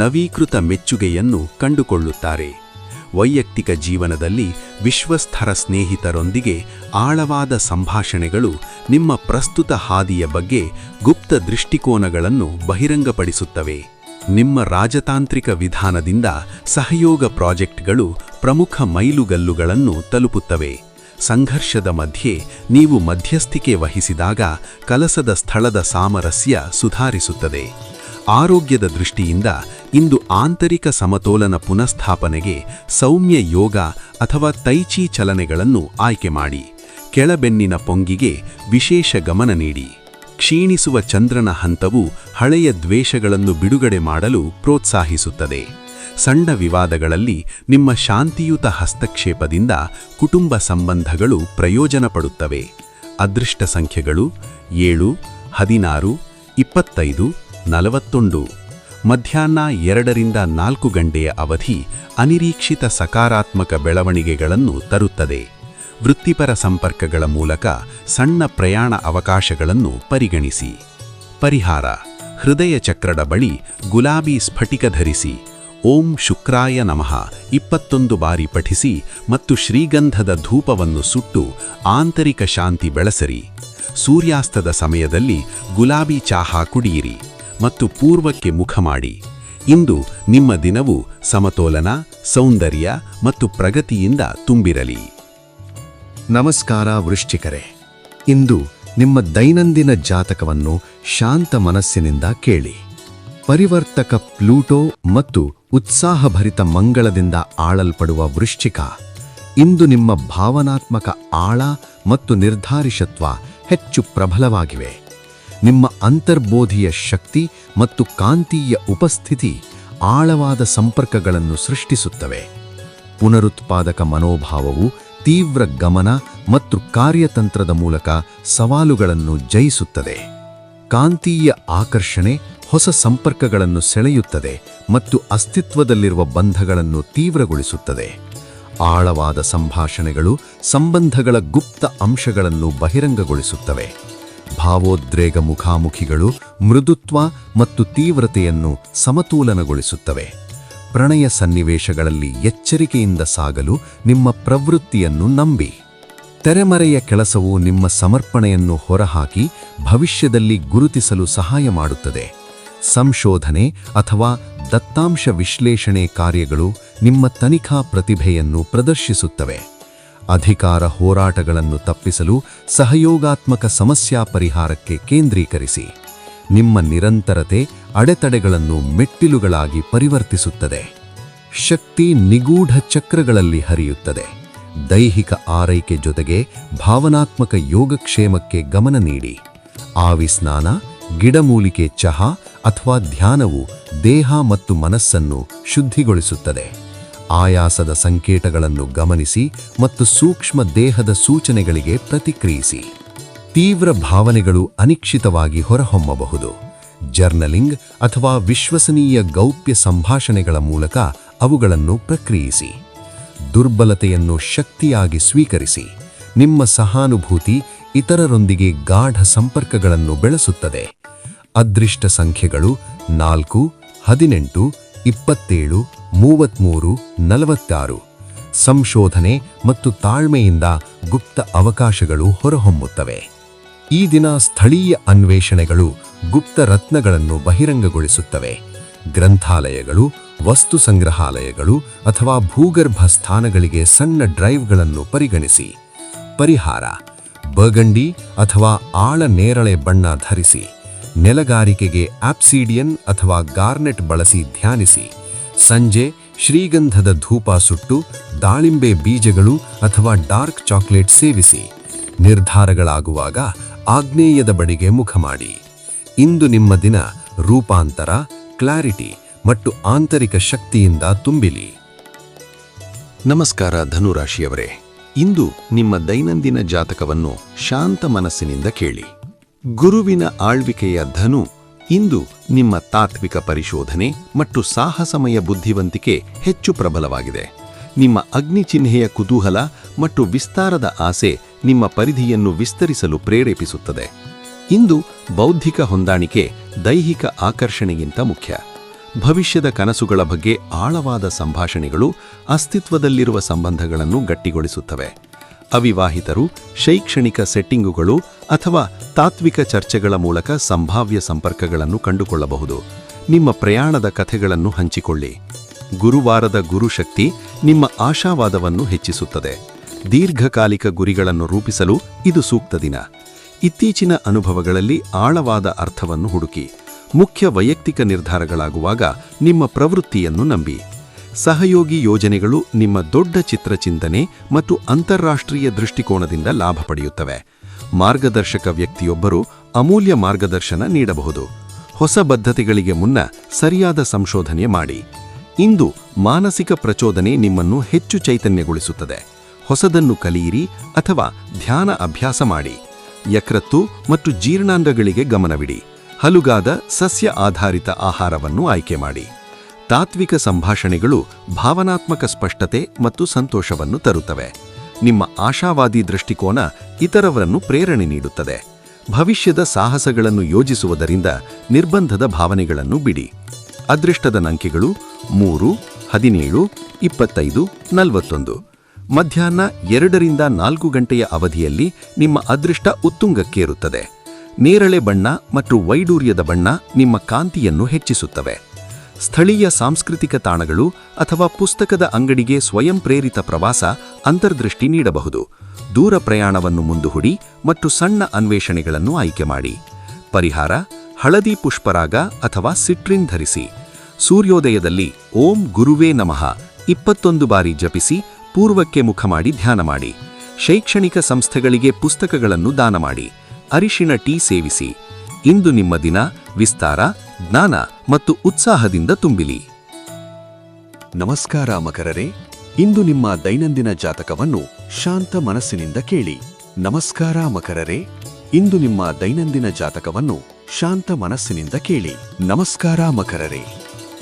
ನವೀಕೃತ ಮೆಚ್ಚುಗೆಯನ್ನು ಕಂಡುಕೊಳ್ಳುತ್ತಾರೆ. ವೈಯಕ್ತಿಕ ಜೀವನದಲ್ಲಿ ವಿಶ್ವಸ್ಥರ ಸ್ನೇಹಿತರೊಂದಿಗೆ ಆಳವಾದ ಸಂಭಾಷಣೆಗಳು ನಿಮ್ಮ ಪ್ರಸ್ತುತ ಹಾದಿಯ ಬಗ್ಗೆ ಗುಪ್ತ ದೃಷ್ಟಿಕೋನಗಳನ್ನು ಬಹಿರಂಗಪಡಿಸುತ್ತವೆ. ನಿಮ್ಮ ರಾಜತಾಂತ್ರಿಕ ವಿಧಾನದಿಂದ ಸಹಯೋಗ ಪ್ರಾಜೆಕ್ಟ್ಗಳು ಪ್ರಮುಖ ಮೈಲುಗಲ್ಲುಗಳನ್ನು ತಲುಪುತ್ತವೆ. ಸಂಘರ್ಷದ ಮಧ್ಯೆ ನೀವು ಮಧ್ಯಸ್ಥಿಕೆ ವಹಿಸಿದಾಗ ಕೆಲಸದ ಸ್ಥಳದ ಸಾಮರಸ್ಯ ಸುಧಾರಿಸುತ್ತದೆ. ಆರೋಗ್ಯದ ದೃಷ್ಟಿಯಿಂದ ಇಂದು ಆಂತರಿಕ ಸಮತೋಲನ ಪುನಃಸ್ಥಾಪನೆಗೆ ಸೌಮ್ಯ ಯೋಗ ಅಥವಾ ತೈಚಿ ಚಲನೆಗಳನ್ನು ಆಯ್ಕೆ ಮಾಡಿ. ಕೆಳಬೆನ್ನಿನ ಪೊಂಗಿಗೆ ವಿಶೇಷ ಗಮನ ನೀಡಿ. ಕ್ಷೀಣಿಸುವ ಚಂದ್ರನ ಹಂತವು ಹಳೆಯ ದ್ವೇಷಗಳನ್ನು ಬಿಡುಗಡೆ ಮಾಡಲು ಪ್ರೋತ್ಸಾಹಿಸುತ್ತದೆ. ಸಣ್ಣ ವಿವಾದಗಳಲ್ಲಿ ನಿಮ್ಮ ಶಾಂತಿಯುತ ಹಸ್ತಕ್ಷೇಪದಿಂದ ಕುಟುಂಬ ಸಂಬಂಧಗಳು ಪ್ರಯೋಜನ ಪಡುತ್ತವೆ. ಅದೃಷ್ಟ ಸಂಖ್ಯೆಗಳು 7, 16, 25, 41. ಮಧ್ಯಾಹ್ನ 2ರಿಂದ 4 ಗಂಟೆಯ ಅವಧಿ ಅನಿರೀಕ್ಷಿತ ಸಕಾರಾತ್ಮಕ ಬೆಳವಣಿಗೆಗಳನ್ನು ತರುತ್ತದೆ. ವೃತ್ತಿಪರ ಸಂಪರ್ಕಗಳ ಮೂಲಕ ಸಣ್ಣ ಪ್ರಯಾಣ ಅವಕಾಶಗಳನ್ನು ಪರಿಗಣಿಸಿ. ಪರಿಹಾರ: ಹೃದಯ ಚಕ್ರದ ಬಳಿ ಗುಲಾಬಿ ಸ್ಫಟಿಕ ಧರಿಸಿ. ಓಂ ಶುಕ್ರಾಯ ನಮಃ 21 ಬಾರಿ ಪಠಿಸಿ ಮತ್ತು ಶ್ರೀಗಂಧದ ಧೂಪವನ್ನು ಸುಟ್ಟು ಆಂತರಿಕ ಶಾಂತಿ ಬೆಳೆಸಿರಿ. ಸೂರ್ಯಾಸ್ತದ ಸಮಯದಲ್ಲಿ ಗುಲಾಬಿ ಚಹಾ ಕುಡಿಯಿರಿ ಮತ್ತು ಪೂರ್ವಕ್ಕೆ ಮುಖ ಮಾಡಿ. ಇಂದು ನಿಮ್ಮ ದಿನವು ಸಮತೋಲನ, ಸೌಂದರ್ಯ ಮತ್ತು ಪ್ರಗತಿಯಿಂದ ತುಂಬಿರಲಿ. ನಮಸ್ಕಾರ ವೃಶ್ಚಿಕರೇ, ಇಂದು ನಿಮ್ಮ ದೈನಂದಿನ ಜಾತಕವನ್ನು ಶಾಂತ ಮನಸ್ಸಿನಿಂದ ಕೇಳಿ. ಪರಿವರ್ತಕ ಪ್ಲೂಟೋ ಮತ್ತು ಉತ್ಸಾಹಭರಿತ ಮಂಗಳದಿಂದ ಆಳಲ್ಪಡುವ ವೃಶ್ಚಿಕ, ಇಂದು ನಿಮ್ಮ ಭಾವನಾತ್ಮಕ ಆಳ ಮತ್ತು ನಿರ್ಧಾರಿಷತ್ವ ಹೆಚ್ಚು ಪ್ರಬಲವಾಗಿವೆ. ನಿಮ್ಮ ಅಂತರ್ಬೋಧಿಯ ಶಕ್ತಿ ಮತ್ತು ಕಾಂತೀಯ ಉಪಸ್ಥಿತಿ ಆಳವಾದ ಸಂಪರ್ಕಗಳನ್ನು ಸೃಷ್ಟಿಸುತ್ತವೆ. ಪುನರುತ್ಪಾದಕ ಮನೋಭಾವವು ತೀವ್ರ ಗಮನ ಮತ್ತು ಕಾರ್ಯತಂತ್ರದ ಮೂಲಕ ಸವಾಲುಗಳನ್ನು ಜಯಿಸುತ್ತದೆ. ಕಾಂತೀಯ ಆಕರ್ಷಣೆ ಹೊಸ ಸಂಪರ್ಕಗಳನ್ನು ಸೆಳೆಯುತ್ತದೆ ಮತ್ತು ಅಸ್ತಿತ್ವದಲ್ಲಿರುವ ಬಂಧಗಳನ್ನು ತೀವ್ರಗೊಳಿಸುತ್ತದೆ. ಆಳವಾದ ಸಂಭಾಷಣೆಗಳು ಸಂಬಂಧಗಳ ಗುಪ್ತ ಅಂಶಗಳನ್ನು ಬಹಿರಂಗಗೊಳಿಸುತ್ತವೆ. ಭಾವೋದ್ರೇಕ ಮುಖಾಮುಖಿಗಳು ಮೃದುತ್ವ ಮತ್ತು ತೀವ್ರತೆಯನ್ನು ಸಮತೋಲನಗೊಳಿಸುತ್ತವೆ. ಪ್ರಣಯ ಸನ್ನಿವೇಶಗಳಲ್ಲಿ ಎಚ್ಚರಿಕೆಯಿಂದ ಸಾಗಲು ನಿಮ್ಮ ಪ್ರವೃತ್ತಿಯನ್ನು ನಂಬಿ. ತೆರೆಮರೆಯ ಕೆಲಸವು ನಿಮ್ಮ ಸಮರ್ಪಣೆಯನ್ನು ಹೊರಹಾಕಿ ಭವಿಷ್ಯದಲ್ಲಿ ಗುರುತಿಸಲು ಸಹಾಯ ಮಾಡುತ್ತದೆ. ಸಂಶೋಧನೆ ಅಥವಾ ದತ್ತಾಂಶ ವಿಶ್ಲೇಷಣೆ ಕಾರ್ಯಗಳು ನಿಮ್ಮ ತನಿಖಾ ಪ್ರತಿಭೆಯನ್ನು ಪ್ರದರ್ಶಿಸುತ್ತವೆ. ಅಧಿಕಾರ ಹೋರಾಟಗಳನ್ನು ತಪ್ಪಿಸಲು ಸಹಯೋಗಾತ್ಮಕ ಸಮಸ್ಯಾ ಪರಿಹಾರಕ್ಕೆ ಕೇಂದ್ರೀಕರಿಸಿ. ನಿಮ್ಮ ನಿರಂತರತೆ ಅಡೆತಡೆಗಳನ್ನು ಮೆಟ್ಟಿಲುಗಳಾಗಿ ಪರಿವರ್ತಿಸುತ್ತದೆ. ಶಕ್ತಿ ನಿಗೂಢ ಚಕ್ರಗಳಲ್ಲಿ ಹರಿಯುತ್ತದೆ. ದೈಹಿಕ ಆರೈಕೆ ಜೊತೆಗೆ ಭಾವನಾತ್ಮಕ ಯೋಗಕ್ಷೇಮಕ್ಕೆ ಗಮನ ನೀಡಿ. ಆವಿಸ್ನಾನ, ಗಿಡಮೂಲಿಕೆ ಚಹಾ ಅಥವಾ ಧ್ಯಾನವು ದೇಹ ಮತ್ತು ಮನಸ್ಸನ್ನು ಶುದ್ಧಿಗೊಳಿಸುತ್ತದೆ. ಆಯಾಸದ ಸಂಕೇತಗಳನ್ನು ಗಮನಿಸಿ ಮತ್ತು ಸೂಕ್ಷ್ಮ ದೇಹದ ಸೂಚನೆಗಳಿಗೆ ಪ್ರತಿಕ್ರಿಯಿಸಿ. ತೀವ್ರ ಭಾವನೆಗಳು ಅನಿಶ್ಚಿತವಾಗಿ ಹೊರಹೊಮ್ಮಬಹುದು. ಜರ್ನಲಿಂಗ್ ಅಥವಾ ವಿಶ್ವಸನೀಯ ಗೌಪ್ಯ ಸಂಭಾಷಣೆಗಳ ಮೂಲಕ ಅವುಗಳನ್ನು ಪ್ರಕ್ರಿಯಿಸಿ. ದುರ್ಬಲತೆಯನ್ನು ಶಕ್ತಿಯಾಗಿ ಸ್ವೀಕರಿಸಿ. ನಿಮ್ಮ ಸಹಾನುಭೂತಿ ಇತರರೊಂದಿಗೆ ಗಾಢ ಸಂಪರ್ಕಗಳನ್ನು ಬೆಳೆಸುತ್ತದೆ. ಅದೃಷ್ಟ ಸಂಖ್ಯೆಗಳು 4, 18, 27, 33, 46. ಸಂಶೋಧನೆ ಮತ್ತು ತಾಳ್ಮೆಯಿಂದ ಗುಪ್ತ ಅವಕಾಶಗಳು ಹೊರಹೊಮ್ಮುತ್ತವೆ. ಈ ದಿನ ಸ್ಥಳೀಯ ಅನ್ವೇಷಣೆಗಳು ಗುಪ್ತ ರತ್ನಗಳನ್ನು ಬಹಿರಂಗಗೊಳಿಸುತ್ತವೆ. ಗ್ರಂಥಾಲಯಗಳು, ವಸ್ತು ಸಂಗ್ರಹಾಲಯಗಳು ಅಥವಾ ಭೂಗರ್ಭ ಸ್ಥಾನಗಳಿಗೆ ಸಣ್ಣ ಡ್ರೈವ್ಗಳನ್ನು ಪರಿಗಣಿಸಿ. ಪರಿಹಾರ: ಬರ್ಗಂಡಿ ಅಥವಾ ಆಳ ನೇರಳೆ ಬಣ್ಣ ಧರಿಸಿ. ನೆಲಗಾರಿಕೆಗೆ ಆಪ್ಸಿಡಿಯನ್ ಅಥವಾ ಗಾರ್ನೆಟ್ ಬಳಸಿ ಧ್ಯಾನಿಸಿ. ಸಂಜೆ ಶ್ರೀಗಂಧದ ಧೂಪ ಸುಟ್ಟು ದಾಳಿಂಬೆ ಬೀಜಗಳು ಅಥವಾ ಡಾರ್ಕ್ ಚಾಕ್ಲೇಟ್ ಸೇವಿಸಿ. ನಿರ್ಧಾರಗಳಾಗುವಾಗ ಆಗ್ನೇಯದ ಬಳಿಗೆ ಮುಖ ಮಾಡಿ. ಇಂದು ನಿಮ್ಮ ದಿನ ರೂಪಾಂತರ, ಕ್ಲಾರಿಟಿ ಮತ್ತು ಆಂತರಿಕ ಶಕ್ತಿಯಿಂದ ತುಂಬಿಲಿ. ನಮಸ್ಕಾರ ಧನುರಾಶಿಯವರೇ, ಇಂದು ನಿಮ್ಮ ದೈನಂದಿನ ಜಾತಕವನ್ನು ಶಾಂತ ಮನಸ್ಸಿನಿಂದ ಕೇಳಿ. ಗುರುವಿನ ಆಳ್ವಿಕೆಯ ಧನು ಇಂದು ನಿಮ್ಮ ತಾತ್ವಿಕ ಪರಿಶೋಧನೆ ಮತ್ತು ಸಾಹಸಮಯ ಬುದ್ಧಿವಂತಿಕೆ ಹೆಚ್ಚು ಪ್ರಬಲವಾಗಿದೆ. ನಿಮ್ಮ ಅಗ್ನಿಚಿಹ್ನೆಯ ಕುತೂಹಲ ಮತ್ತು ವಿಸ್ತಾರದ ಆಸೆ ನಿಮ್ಮ ಪರಿಧಿಯನ್ನು ವಿಸ್ತರಿಸಲು ಪ್ರೇರೇಪಿಸುತ್ತದೆ. ಇಂದು ಬೌದ್ಧಿಕ ಹೊಂದಾಣಿಕೆ ದೈಹಿಕ ಆಕರ್ಷಣೆಗಿಂತ ಮುಖ್ಯ. ಭವಿಷ್ಯದ ಕನಸುಗಳ ಬಗ್ಗೆ ಆಳವಾದ ಸಂಭಾಷಣೆಗಳು ಅಸ್ತಿತ್ವದಲ್ಲಿರುವ ಸಂಬಂಧಗಳನ್ನು ಗಟ್ಟಿಗೊಳಿಸುತ್ತವೆ. ಅವಿವಾಹಿತರು ಶೈಕ್ಷಣಿಕ ಸೆಟ್ಟಿಂಗುಗಳು ಅಥವಾ ತಾತ್ವಿಕ ಚರ್ಚೆಗಳ ಮೂಲಕ ಸಂಭಾವ್ಯ ಸಂಪರ್ಕಗಳನ್ನು ಕಂಡುಕೊಳ್ಳಬಹುದು. ನಿಮ್ಮ ಪ್ರಯಾಣದ ಕಥೆಗಳನ್ನು ಹಂಚಿಕೊಳ್ಳಿ. ಗುರುವಾರದ ಗುರುಶಕ್ತಿ ನಿಮ್ಮ ಆಶಾವಾದವನ್ನು ಹೆಚ್ಚಿಸುತ್ತದೆ. ದೀರ್ಘಕಾಲಿಕ ಗುರಿಗಳನ್ನು ರೂಪಿಸಲು ಇದು ಸೂಕ್ತ ದಿನ. ಇತ್ತೀಚಿನ ಅನುಭವಗಳಲ್ಲಿ ಆಳವಾದ ಅರ್ಥವನ್ನು ಹುಡುಕಿ. ಮುಖ್ಯ ವೈಯಕ್ತಿಕ ನಿರ್ಧಾರಗಳಾಗುವಾಗ ನಿಮ್ಮ ಪ್ರವೃತ್ತಿಯನ್ನು ನಂಬಿ. ಸಹಯೋಗಿ ಯೋಜನೆಗಳು ನಿಮ್ಮ ದೊಡ್ಡ ಚಿತ್ರಚಿಂತನೆ ಮತ್ತು ಅಂತಾರಾಷ್ಟ್ರೀಯ ದೃಷ್ಟಿಕೋನದಿಂದ ಲಾಭ ಪಡೆಯುತ್ತವೆ. ಮಾರ್ಗದರ್ಶಕ ವ್ಯಕ್ತಿಯೊಬ್ಬರು ಅಮೂಲ್ಯ ಮಾರ್ಗದರ್ಶನ ನೀಡಬಹುದು. ಹೊಸ ಬದ್ಧತೆಗಳಿಗೆ ಮುನ್ನ ಸರಿಯಾದ ಸಂಶೋಧನೆ ಮಾಡಿ. ಇಂದು ಮಾನಸಿಕ ಪ್ರಚೋದನೆ ನಿಮ್ಮನ್ನು ಹೆಚ್ಚು ಚೈತನ್ಯಗೊಳಿಸುತ್ತದೆ. ಹೊಸದನ್ನು ಕಲಿಯಿರಿ ಅಥವಾ ಧ್ಯಾನ ಅಭ್ಯಾಸ ಮಾಡಿ. ಯಕೃತ್ತು ಮತ್ತು ಜೀರ್ಣಾಂಗಗಳಿಗೆ ಗಮನವಿಡಿ. ಹಲುಗಾದ ಸಸ್ಯ ಆಧಾರಿತ ಆಹಾರವನ್ನು ಆಯ್ಕೆ ಮಾಡಿ. ತಾತ್ವಿಕ ಸಂಭಾಷಣೆಗಳು ಭಾವನಾತ್ಮಕ ಸ್ಪಷ್ಟತೆ ಮತ್ತು ಸಂತೋಷವನ್ನು ತರುತ್ತವೆ. ನಿಮ್ಮ ಆಶಾವಾದಿ ದೃಷ್ಟಿಕೋನ ಇತರವರನ್ನು ಪ್ರೇರಣೆ ನೀಡುತ್ತದೆ. ಭವಿಷ್ಯದ ಸಾಹಸಗಳನ್ನು ಯೋಜಿಸುವುದರಿಂದ ನಿರ್ಬಂಧದ ಭಾವನೆಗಳನ್ನು ಬಿಡಿ. ಅದೃಷ್ಟದ ನಂಕೆಗಳು 3, 17, 25, 41. ಮಧ್ಯಾಹ್ನ 2 ರಿಂದ 4 ಗಂಟೆಯ ಅವಧಿಯಲ್ಲಿ ನಿಮ್ಮ ಅದೃಷ್ಟ ಉತ್ತುಂಗಕ್ಕೇರುತ್ತದೆ. ನೇರಳೆ ಬಣ್ಣ ಮತ್ತು ವೈಡೂರ್ಯದ ಬಣ್ಣ ನಿಮ್ಮ ಕಾಂತಿಯನ್ನು ಹೆಚ್ಚಿಸುತ್ತವೆ. ಸ್ಥಳೀಯ ಸಾಂಸ್ಕೃತಿಕ ತಾಣಗಳು ಅಥವಾ ಪುಸ್ತಕದ ಅಂಗಡಿಗೆ ಸ್ವಯಂ ಪ್ರೇರಿತ ಪ್ರವಾಸ ಅಂತರ್ದೃಷ್ಟಿ ನೀಡಬಹುದು. ದೂರ ಪ್ರಯಾಣವನ್ನು ಮುಂದೂಡಿ ಮತ್ತು ಸಣ್ಣ ಅನ್ವೇಷಣೆಗಳನ್ನು ಆಯ್ಕೆ ಮಾಡಿ. ಪರಿಹಾರ: ಹಳದಿ ಪುಷ್ಪರಾಗ ಅಥವಾ ಸಿಟ್ರಿನ್ ಧರಿಸಿ. ಸೂರ್ಯೋದಯದಲ್ಲಿ ಓಂ ಗುರುವೇ ನಮಃ 21 ಬಾರಿ ಜಪಿಸಿ ಪೂರ್ವಕ್ಕೆ ಮುಖ ಮಾಡಿ ಧ್ಯಾನ ಮಾಡಿ. ಶೈಕ್ಷಣಿಕ ಸಂಸ್ಥೆಗಳಿಗೆ ಪುಸ್ತಕಗಳನ್ನು ದಾನ ಮಾಡಿ. ಅರಿಶಿಣ ಟೀ ಸೇವಿಸಿ. ಇಂದು ನಿಮ್ಮ ದಿನ ವಿಸ್ತಾರ, ಜ್ಞಾನ ಮತ್ತು ಉತ್ಸಾಹದಿಂದ ತುಂಬಿಲಿ. ನಮಸ್ಕಾರ ಮಕರರೇ, ಇಂದು ನಿಮ್ಮ ದೈನಂದಿನ ಜಾತಕವನ್ನು ಶಾಂತ ಮನಸ್ಸಿನಿಂದ ಕೇಳಿ. ನಮಸ್ಕಾರ ಮಕರರೇ, ಇಂದು ನಿಮ್ಮ ದೈನಂದಿನ ಜಾತಕವನ್ನು ಶಾಂತ ಮನಸ್ಸಿನಿಂದ ಕೇಳಿ. ನಮಸ್ಕಾರ ಮಕರರೇ,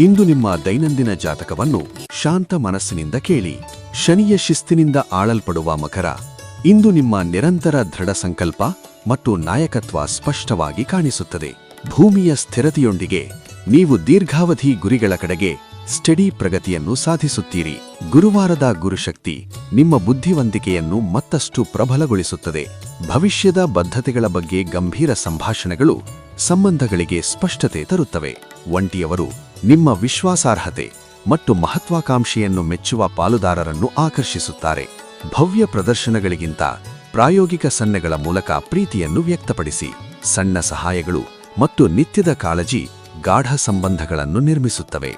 ಇಂದು ನಿಮ್ಮ ದೈನಂದಿನ ಜಾತಕವನ್ನು ಶಾಂತ ಮನಸ್ಸಿನಿಂದ ಕೇಳಿ. ಶನಿಯ ಶಿಸ್ತಿನಿಂದ ಆಳಲ್ಪಡುವ ಮಕರ, ಇಂದು ನಿಮ್ಮ ನಿರಂತರ ದೃಢ ಸಂಕಲ್ಪ ಮತ್ತು ನಾಯಕತ್ವ ಸ್ಪಷ್ಟವಾಗಿ ಕಾಣಿಸುತ್ತದೆ. ಭೂಮಿಯ ಸ್ಥಿರತೆಯೊಂದಿಗೆ ನೀವು ದೀರ್ಘಾವಧಿ ಗುರಿಗಳ ಕಡೆಗೆ ಸ್ಟಡಿ ಪ್ರಗತಿಯನ್ನು ಸಾಧಿಸುತ್ತೀರಿ. ಗುರುವಾರದ ಗುರುಶಕ್ತಿ ನಿಮ್ಮ ಬುದ್ಧಿವಂತಿಕೆಯನ್ನು ಮತ್ತಷ್ಟು ಪ್ರಬಲಗೊಳಿಸುತ್ತದೆ. ಭವಿಷ್ಯದ ಬದ್ಧತೆಗಳ ಬಗ್ಗೆ ಗಂಭೀರ ಸಂಭಾಷಣೆಗಳು ಸಂಬಂಧಗಳಿಗೆ ಸ್ಪಷ್ಟತೆ ತರುತ್ತವೆ. ಒಂಟಿಯವರು ನಿಮ್ಮ ವಿಶ್ವಾಸಾರ್ಹತೆ ಮತ್ತು ಮಹತ್ವಾಕಾಂಕ್ಷೆಯನ್ನು ಮೆಚ್ಚುವ ಪಾಲುದಾರರನ್ನು ಆಕರ್ಷಿಸುತ್ತಾರೆ. ಭವ್ಯ ಪ್ರದರ್ಶನಗಳಿಗಿಂತ ಪ್ರಾಯೋಗಿಕ ಸನ್ನೆಗಳ ಮೂಲಕ ಪ್ರೀತಿಯನ್ನು ವ್ಯಕ್ತಪಡಿಸಿ. ಸಣ್ಣ ಸಹಾಯಗಳು ಮತ್ತು ನಿತ್ಯದ ಕಾಳಜಿ ಗಾಢ ಸಂಬಂಧಗಳನ್ನು ನಿರ್ಮಿಸುತ್ತವೆ.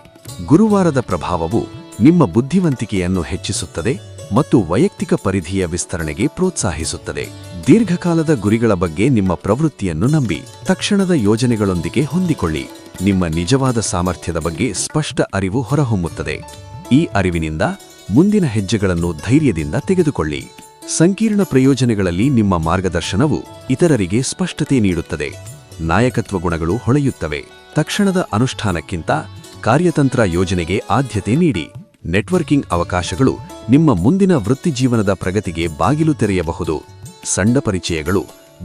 ಗುರುವಾರದ ಪ್ರಭಾವವು ನಿಮ್ಮ ಬುದ್ಧಿವಂತಿಕೆಯನ್ನು ಹೆಚ್ಚಿಸುತ್ತದೆ ಮತ್ತು ವೈಯಕ್ತಿಕ ಪರಿಧಿಯ ವಿಸ್ತರಣೆಗೆ ಪ್ರೋತ್ಸಾಹಿಸುತ್ತದೆ. ದೀರ್ಘಕಾಲದ ಗುರಿಗಳ ಬಗ್ಗೆ ನಿಮ್ಮ ಪ್ರವೃತ್ತಿಯನ್ನು ನಂಬಿ ತಕ್ಷಣದ ಯೋಜನೆಗಳೊಂದಿಗೆ ಹೊಂದಿಕೊಳ್ಳಿ. ನಿಮ್ಮ ನಿಜವಾದ ಸಾಮರ್ಥ್ಯದ ಬಗ್ಗೆ ಸ್ಪಷ್ಟ ಅರಿವು ಹೊರಹೊಮ್ಮುತ್ತದೆ. ಈ ಅರಿವಿನಿಂದ ಮುಂದಿನ ಹೆಜ್ಜೆಗಳನ್ನು ಧೈರ್ಯದಿಂದ ತೆಗೆದುಕೊಳ್ಳಿ. ಸಂಕೀರ್ಣ ಪ್ರಯೋಜನಗಳಲ್ಲಿ ನಿಮ್ಮ ಮಾರ್ಗದರ್ಶನವು ಇತರರಿಗೆ ಸ್ಪಷ್ಟತೆ ನೀಡುತ್ತದೆ. ನಾಯಕತ್ವ ಗುಣಗಳು ಹೊಳೆಯುತ್ತವೆ. ತಕ್ಷಣದ ಅನುಷ್ಠಾನಕ್ಕಿಂತ ಕಾರ್ಯತಂತ್ರ ಯೋಜನೆಗೆ ಆದ್ಯತೆ ನೀಡಿ. ನೆಟ್ವರ್ಕಿಂಗ್ ಅವಕಾಶಗಳು ನಿಮ್ಮ ಮುಂದಿನ ವೃತ್ತಿಜೀವನದ ಪ್ರಗತಿಗೆ ಬಾಗಿಲು ತೆರೆಯಬಹುದು. ಸಣ್ಣ ಪರಿಚಯಗಳು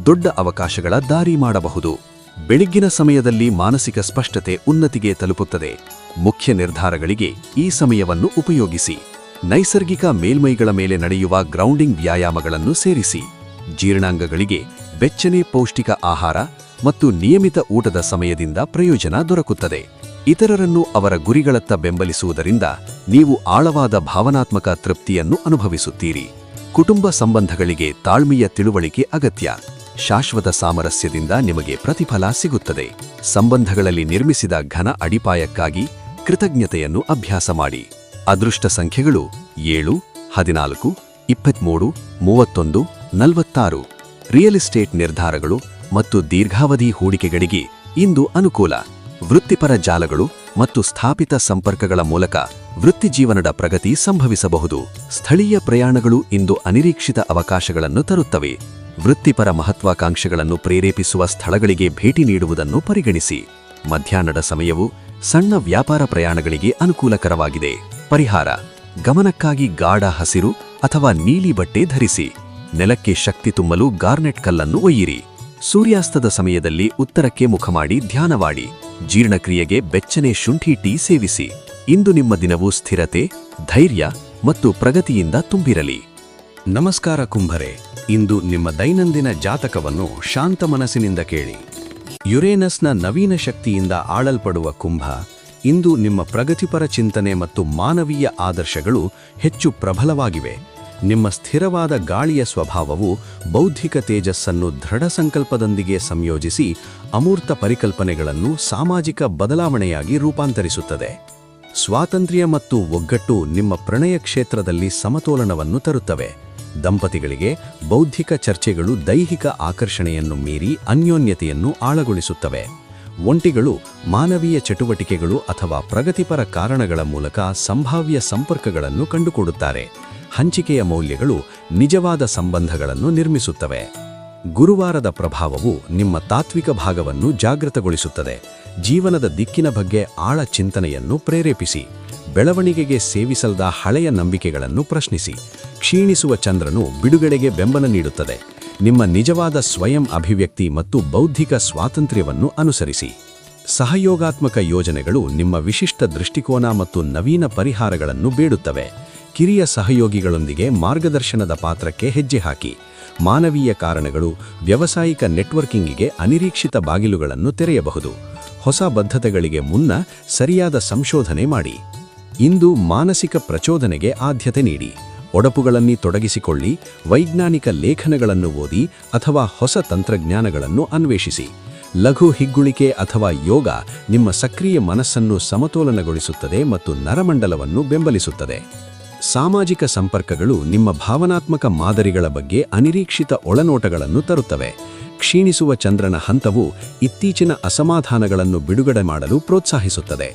ದೊಡ್ಡ ಅವಕಾಶಗಳ ದಾರಿ ಮಾಡಬಹುದು. ಬೆಳಗ್ಗಿನ ಸಮಯದಲ್ಲಿ ಮಾನಸಿಕ ಸ್ಪಷ್ಟತೆ ಉನ್ನತಿಗೆ ತಲುಪುತ್ತದೆ. ಮುಖ್ಯ ನಿರ್ಧಾರಗಳಿಗೆ ಈ ಸಮಯವನ್ನು ಉಪಯೋಗಿಸಿ. ನೈಸರ್ಗಿಕ ಮೇಲ್ಮೈಗಳ ಮೇಲೆ ನಡೆಯುವ ಗ್ರೌಂಡಿಂಗ್ ವ್ಯಾಯಾಮಗಳನ್ನು ಸೇರಿಸಿ. ಜೀರ್ಣಾಂಗಗಳಿಗೆ ಬೆಚ್ಚನೆ ಪೌಷ್ಟಿಕ ಆಹಾರ ಮತ್ತು ನಿಯಮಿತ ಊಟದ ಸಮಯದಿಂದ ಪ್ರಯೋಜನ ದೊರಕುತ್ತದೆ. ಇತರರನ್ನು ಅವರ ಗುರಿಗಳತ್ತ ಬೆಂಬಲಿಸುವುದರಿಂದ ನೀವು ಆಳವಾದ ಭಾವನಾತ್ಮಕ ತೃಪ್ತಿಯನ್ನು ಅನುಭವಿಸುತ್ತೀರಿ. ಕುಟುಂಬ ಸಂಬಂಧಗಳಿಗೆ ತಾಳ್ಮೆಯ ತಿಳುವಳಿಕೆ ಅಗತ್ಯ. ಶಾಶ್ವತ ಸಾಮರಸ್ಯದಿಂದ ನಿಮಗೆ ಪ್ರತಿಫಲ ಸಿಗುತ್ತದೆ. ಸಂಬಂಧಗಳಲ್ಲಿ ನಿರ್ಮಿಸಿದ ಘನ ಅಡಿಪಾಯಕ್ಕಾಗಿ ಕೃತಜ್ಞತೆಯನ್ನು ಅಭ್ಯಾಸ ಮಾಡಿ. ಅದೃಷ್ಟ ಸಂಖ್ಯೆಗಳು 7, 14, 23, 31, 46. ರಿಯಲ್ ಎಸ್ಟೇಟ್ ನಿರ್ಧಾರಗಳು ಮತ್ತು ದೀರ್ಘಾವಧಿ ಹೂಡಿಕೆಗಳಿಗೆ ಇಂದು ಅನುಕೂಲ. ವೃತ್ತಿಪರ ಜಾಲಗಳು ಮತ್ತು ಸ್ಥಾಪಿತ ಸಂಪರ್ಕಗಳ ಮೂಲಕ ವೃತ್ತಿಜೀವನದ ಪ್ರಗತಿ ಸಂಭವಿಸಬಹುದು. ಸ್ಥಳೀಯ ಪ್ರಯಾಣಗಳು ಇಂದು ಅನಿರೀಕ್ಷಿತ ಅವಕಾಶಗಳನ್ನು ತರುತ್ತವೆ. ವೃತ್ತಿಪರ ಮಹತ್ವಾಕಾಂಕ್ಷೆಗಳನ್ನು ಪ್ರೇರೇಪಿಸುವ ಸ್ಥಳಗಳಿಗೆ ಭೇಟಿ ನೀಡುವುದನ್ನು ಪರಿಗಣಿಸಿ. ಮಧ್ಯಾಹ್ನದ ಸಮಯವು ಸಣ್ಣ ವ್ಯಾಪಾರ ಪ್ರಯಾಣಗಳಿಗೆ ಅನುಕೂಲಕರವಾಗಿದೆ. ಪರಿಹಾರ: ಗಮನಕ್ಕಾಗಿ ಗಾಢ ಹಸಿರು ಅಥವಾ ನೀಲಿ ಬಟ್ಟೆ ಧರಿಸಿ. ನೆಲಕ್ಕೆ ಶಕ್ತಿ ತುಂಬಲು ಗಾರ್ನೆಟ್ ಕಲ್ಲನ್ನು ಒಯ್ಯಿರಿ. ಸೂರ್ಯಾಸ್ತದ ಸಮಯದಲ್ಲಿ ಉತ್ತರಕ್ಕೆ ಮುಖ ಮಾಡಿ ಧ್ಯಾನವಾಡಿ. ಜೀರ್ಣಕ್ರಿಯೆಗೆ ಬೆಚ್ಚನೆ ಶುಂಠಿ ಟೀ ಸೇವಿಸಿ. ಇಂದು ನಿಮ್ಮ ದಿನವು ಸ್ಥಿರತೆ, ಧೈರ್ಯ ಮತ್ತು ಪ್ರಗತಿಯಿಂದ ತುಂಬಿರಲಿ. ನಮಸ್ಕಾರ ಕುಂಭರೇ, ಇಂದು ನಿಮ್ಮ ದೈನಂದಿನ ಜಾತಕವನ್ನು ಶಾಂತ ಮನಸ್ಸಿನಿಂದ ಕೇಳಿ. ಯುರೇನಸ್ನ ನವೀನ ಶಕ್ತಿಯಿಂದ ಆಳಲ್ಪಡುವ ಕುಂಭ, ಇಂದು ನಿಮ್ಮ ಪ್ರಗತಿಪರ ಚಿಂತನೆ ಮತ್ತು ಮಾನವೀಯ ಆದರ್ಶಗಳು ಹೆಚ್ಚು ಪ್ರಬಲವಾಗಿವೆ. ನಿಮ್ಮ ಸ್ಥಿರವಾದ ಗಾಳಿಯ ಸ್ವಭಾವವು ಬೌದ್ಧಿಕ ತೇಜಸ್ಸನ್ನು ದೃಢ ಸಂಕಲ್ಪದೊಂದಿಗೆ ಸಂಯೋಜಿಸಿ ಅಮೂರ್ತ ಪರಿಕಲ್ಪನೆಗಳನ್ನು ಸಾಮಾಜಿಕ ಬದಲಾವಣೆಯಾಗಿ ರೂಪಾಂತರಿಸುತ್ತದೆ. ಸ್ವಾತಂತ್ರ್ಯ ಮತ್ತು ಒಗ್ಗಟ್ಟು ನಿಮ್ಮ ಪ್ರಣಯ ಕ್ಷೇತ್ರದಲ್ಲಿ ಸಮತೋಲನವನ್ನು ತರುತ್ತವೆ. ದಂಪತಿಗಳಿಗೆ ಬೌದ್ಧಿಕ ಚರ್ಚೆಗಳು ದೈಹಿಕ ಆಕರ್ಷಣೆಯನ್ನು ಮೀರಿ ಅನ್ಯೋನ್ಯತೆಯನ್ನು ಆಳಗೊಳಿಸುತ್ತವೆ. ಒಂಟಿಗಳು ಮಾನವೀಯ ಚಟುವಟಿಕೆಗಳು ಅಥವಾ ಪ್ರಗತಿಪರ ಕಾರಣಗಳ ಮೂಲಕ ಸಂಭಾವ್ಯ ಸಂಪರ್ಕಗಳನ್ನು ಕಂಡುಕೊಡುತ್ತಾರೆ. ಹಂಚಿಕೆಯ ಮೌಲ್ಯಗಳು ನಿಜವಾದ ಸಂಬಂಧಗಳನ್ನು ನಿರ್ಮಿಸುತ್ತವೆ. ಗುರುವಾರದ ಪ್ರಭಾವವು ನಿಮ್ಮ ತಾತ್ವಿಕ ಭಾಗವನ್ನು ಜಾಗೃತಗೊಳಿಸುತ್ತದೆ. ಜೀವನದ ದಿಕ್ಕಿನ ಬಗ್ಗೆ ಆಳ ಚಿಂತನೆಯನ್ನು ಪ್ರೇರೇಪಿಸಿ. ಬೆಳವಣಿಗೆಗೆ ಸೇವಿಸಲ್ದ ಹಳೆಯ ನಂಬಿಕೆಗಳನ್ನು ಪ್ರಶ್ನಿಸಿ. ಕ್ಷೀಣಿಸುವ ಚಂದ್ರನು ಬಿಡುಗಡೆಗೆ ಬೆಂಬಲ ನೀಡುತ್ತದೆ. ನಿಮ್ಮ ನಿಜವಾದ ಸ್ವಯಂ ಅಭಿವ್ಯಕ್ತಿ ಮತ್ತು ಬೌದ್ಧಿಕ ಸ್ವಾತಂತ್ರ್ಯವನ್ನು ಅನುಸರಿಸಿ. ಸಹಯೋಗಾತ್ಮಕ ಯೋಜನೆಗಳು ನಿಮ್ಮ ವಿಶಿಷ್ಟ ದೃಷ್ಟಿಕೋನ ಮತ್ತು ನವೀನ ಪರಿಹಾರಗಳನ್ನು ಬೇಡುತ್ತವೆ. ಕಿರಿಯ ಸಹಯೋಗಿಗಳೊಂದಿಗೆ ಮಾರ್ಗದರ್ಶನದ ಪಾತ್ರಕ್ಕೆ ಹೆಜ್ಜೆ ಹಾಕಿ. ಮಾನವೀಯ ಕಾರಣಗಳು ವ್ಯಾವಸಾಯಿಕ ನೆಟ್ವರ್ಕಿಂಗಿಗೆ ಅನಿರೀಕ್ಷಿತ ಬಾಗಿಲುಗಳನ್ನು ತೆರೆಯಬಹುದು. ಹೊಸ ಬದ್ಧತೆಗಳಿಗೆ ಮುನ್ನ ಸರಿಯಾದ ಸಂಶೋಧನೆ ಮಾಡಿ. ಇಂದು ಮಾನಸಿಕ ಪ್ರಚೋದನೆಗೆ ಆದ್ಯತೆ ನೀಡಿ. ಒಡಪುಗಳಲ್ಲಿ ತೊಡಗಿಸಿಕೊಳ್ಳಿ. ವೈಜ್ಞಾನಿಕ ಲೇಖನಗಳನ್ನು ಓದಿ ಅಥವಾ ಹೊಸ ತಂತ್ರಜ್ಞಾನಗಳನ್ನು ಅನ್ವೇಷಿಸಿ. ಲಘು ಹಿಗ್ಗುಳಿಕೆ ಅಥವಾ ಯೋಗ ನಿಮ್ಮ ಸಕ್ರಿಯ ಮನಸ್ಸನ್ನು ಸಮತೋಲನಗೊಳಿಸುತ್ತದೆ ಮತ್ತು ನರಮಂಡಲವನ್ನು ಬೆಂಬಲಿಸುತ್ತದೆ. ಸಾಮಾಜಿಕ ಸಂಪರ್ಕಗಳು ನಿಮ್ಮ ಭಾವನಾತ್ಮಕ ಮಾದರಿಗಳ ಬಗ್ಗೆ ಅನಿರೀಕ್ಷಿತ ಒಳನೋಟಗಳನ್ನು ತರುತ್ತವೆ. ಕ್ಷೀಣಿಸುವ ಚಂದ್ರನ ಹಂತವು ಇತ್ತೀಚಿನ ಅಸಮಾಧಾನಗಳನ್ನು ಬಿಡುಗಡೆ ಮಾಡಲು ಪ್ರೋತ್ಸಾಹಿಸುತ್ತದೆ.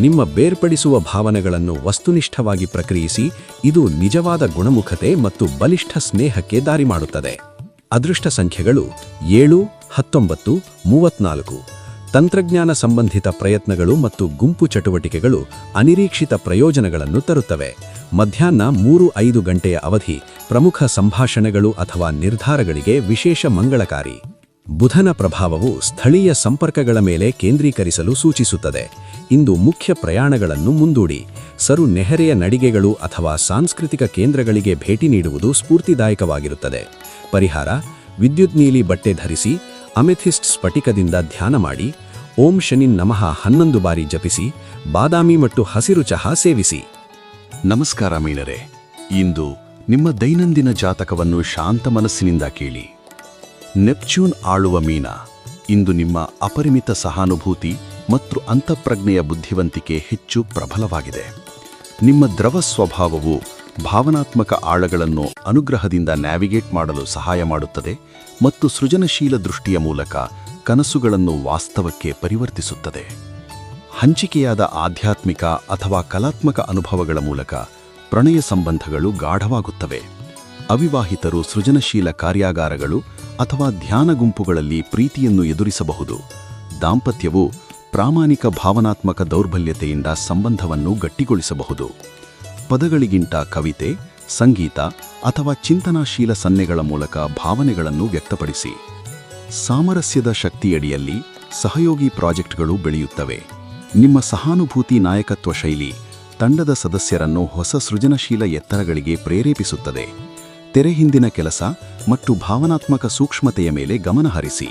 ನಿಮ್ಮ ಬೇರ್ಪಡಿಸುವ ಭಾವನೆಗಳನ್ನು ವಸ್ತುನಿಷ್ಠವಾಗಿ ಪ್ರಕ್ರಿಯಿಸಿ. ಇದು ನಿಜವಾದ ಗುಣಮುಖತೆ ಮತ್ತು ಬಲಿಷ್ಠ ಸ್ನೇಹಕ್ಕೆ ದಾರಿ ಮಾಡುತ್ತದೆ. ಅದೃಷ್ಟ ಸಂಖ್ಯೆಗಳು 7, 19, 34. ತಂತ್ರಜ್ಞಾನ ಸಂಬಂಧಿತ ಪ್ರಯತ್ನಗಳು ಮತ್ತು ಗುಂಪು ಚಟುವಟಿಕೆಗಳು ಅನಿರೀಕ್ಷಿತ ಪ್ರಯೋಜನಗಳನ್ನು ತರುತ್ತವೆ. ಮಧ್ಯಾಹ್ನ 3-5 ಗಂಟೆಯ ಅವಧಿ ಪ್ರಮುಖ ಸಂಭಾಷಣೆಗಳು ಅಥವಾ ನಿರ್ಧಾರಗಳಿಗೆ ವಿಶೇಷ ಮಂಗಳಕಾರಿ. ಬುಧನ ಪ್ರಭಾವವು ಸ್ಥಳೀಯ ಸಂಪರ್ಕಗಳ ಮೇಲೆ ಕೇಂದ್ರೀಕರಿಸಲು ಸೂಚಿಸುತ್ತದೆ. ಇಂದು ಮುಖ್ಯ ಪ್ರಯಾಣಗಳನ್ನು ಮುಂದೂಡಿ. ಸರು ನೆಹರೆಯ ನಡಿಗೆಗಳು ಅಥವಾ ಸಾಂಸ್ಕೃತಿಕ ಕೇಂದ್ರಗಳಿಗೆ ಭೇಟಿ ನೀಡುವುದು ಸ್ಫೂರ್ತಿದಾಯಕವಾಗಿರುತ್ತದೆ. ಪರಿಹಾರ: ವಿದ್ಯುತ್ ನೀಲಿ ಬಟ್ಟೆ ಧರಿಸಿ. ಅಮೆಥಿಸ್ಟ್ ಸ್ಫಟಿಕದಿಂದ ಧ್ಯಾನ ಮಾಡಿ. ಓಂ ಶನಿ ನಮಃ 11 ಬಾರಿ ಜಪಿಸಿ. ಬಾದಾಮಿ ಮತ್ತು ಹಸಿರು ಚಹಾ ಸೇವಿಸಿ. ನಮಸ್ಕಾರ ಮೀನರೇ, ಇಂದು ನಿಮ್ಮ ದೈನಂದಿನ ಜಾತಕವನ್ನು ಶಾಂತ ಮನಸ್ಸಿನಿಂದ ಕೇಳಿ. ನೆಪ್ಚೂನ್ ಆಳುವ ಮೀನ, ಇಂದು ನಿಮ್ಮ ಅಪರಿಮಿತ ಸಹಾನುಭೂತಿ ಮತ್ತು ಅಂತಃಪ್ರಜ್ಞೆಯ ಬುದ್ಧಿವಂತಿಕೆ ಹೆಚ್ಚು ಪ್ರಬಲವಾಗಿದೆ. ನಿಮ್ಮ ದ್ರವ ಸ್ವಭಾವವು ಭಾವನಾತ್ಮಕ ಆಳಗಳನ್ನು ಅನುಗ್ರಹದಿಂದ ನ್ಯಾವಿಗೇಟ್ ಮಾಡಲು ಸಹಾಯ ಮಾಡುತ್ತದೆ ಮತ್ತು ಸೃಜನಶೀಲ ದೃಷ್ಟಿಯ ಮೂಲಕ ಕನಸುಗಳನ್ನು ವಾಸ್ತವಕ್ಕೆ ಪರಿವರ್ತಿಸುತ್ತದೆ. ಹಂಚಿಕೆಯಾದ ಆಧ್ಯಾತ್ಮಿಕ ಅಥವಾ ಕಲಾತ್ಮಕ ಅನುಭವಗಳ ಮೂಲಕ ಪ್ರಣಯ ಸಂಬಂಧಗಳು ಗಾಢವಾಗುತ್ತವೆ. ಅವಿವಾಹಿತರು ಸೃಜನಶೀಲ ಕಾರ್ಯಾಗಾರಗಳು ಅಥವಾ ಧ್ಯಾನ ಗುಂಪುಗಳಲ್ಲಿ ಪ್ರೀತಿಯನ್ನು ಎದುರಿಸಬಹುದು. ದಾಂಪತ್ಯವು ಪ್ರಾಮಾಣಿಕ ಭಾವನಾತ್ಮಕ ದೌರ್ಬಲ್ಯತೆಯಿಂದ ಸಂಬಂಧವನ್ನು ಗಟ್ಟಿಗೊಳಿಸಬಹುದು. ಪದಗಳಿಗಿಂತ ಕವಿತೆ, ಸಂಗೀತ ಅಥವಾ ಚಿಂತನಾಶೀಲ ಸನ್ನೆಗಳ ಮೂಲಕ ಭಾವನೆಗಳನ್ನು ವ್ಯಕ್ತಪಡಿಸಿ. ಸಾಮರಸ್ಯದ ಶಕ್ತಿಯಡಿಯಲ್ಲಿ ಸಹಯೋಗಿ ಪ್ರಾಜೆಕ್ಟ್ಗಳು ಬೆಳೆಯುತ್ತವೆ. ನಿಮ್ಮ ಸಹಾನುಭೂತಿ ನಾಯಕತ್ವ ಶೈಲಿ ತಂಡದ ಸದಸ್ಯರನ್ನು ಹೊಸ ಸೃಜನಶೀಲ ಎತ್ತರಗಳಿಗೆ ಪ್ರೇರೇಪಿಸುತ್ತದೆ. ತೆರೆ ಹಿಂದಿನ ಕೆಲಸ ಮತ್ತು ಭಾವನಾತ್ಮಕ ಸೂಕ್ಷ್ಮತೆಯ ಮೇಲೆ ಗಮನಹರಿಸಿ.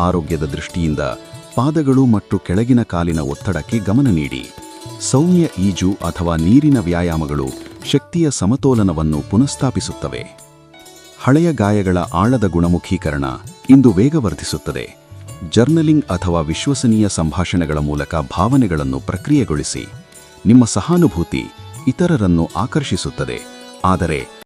ಆರೋಗ್ಯದ ದೃಷ್ಟಿಯಿಂದ ಪಾದಗಳು ಮತ್ತು ಕೆಳಗಿನ ಕಾಲಿನ ಒತ್ತಡಕ್ಕೆ ಗಮನ ನೀಡಿ. ಸೌಮ್ಯ ಈಜು ಅಥವಾ ನೀರಿನ ವ್ಯಾಯಾಮಗಳು ಶಕ್ತಿಯ ಸಮತೋಲನವನ್ನು ಪುನಃಸ್ಥಾಪಿಸುತ್ತವೆ. ಹಳೆಯ ಗಾಯಗಳ ಆಳದ ಗುಣಮುಖೀಕರಣ ಇಂದು ವೇಗವರ್ಧಿಸುತ್ತದೆ. ಜರ್ನಲಿಂಗ್ ಅಥವಾ ವಿಶ್ವಸನೀಯ ಸಂಭಾಷಣೆಗಳ ಮೂಲಕ ಭಾವನೆಗಳನ್ನು ಪ್ರಕ್ರಿಯೆಗೊಳಿಸಿ. ನಿಮ್ಮ ಸಹಾನುಭೂತಿ ಇತರರನ್ನು ಆಕರ್ಷಿಸುತ್ತದೆ. ಆದರೆ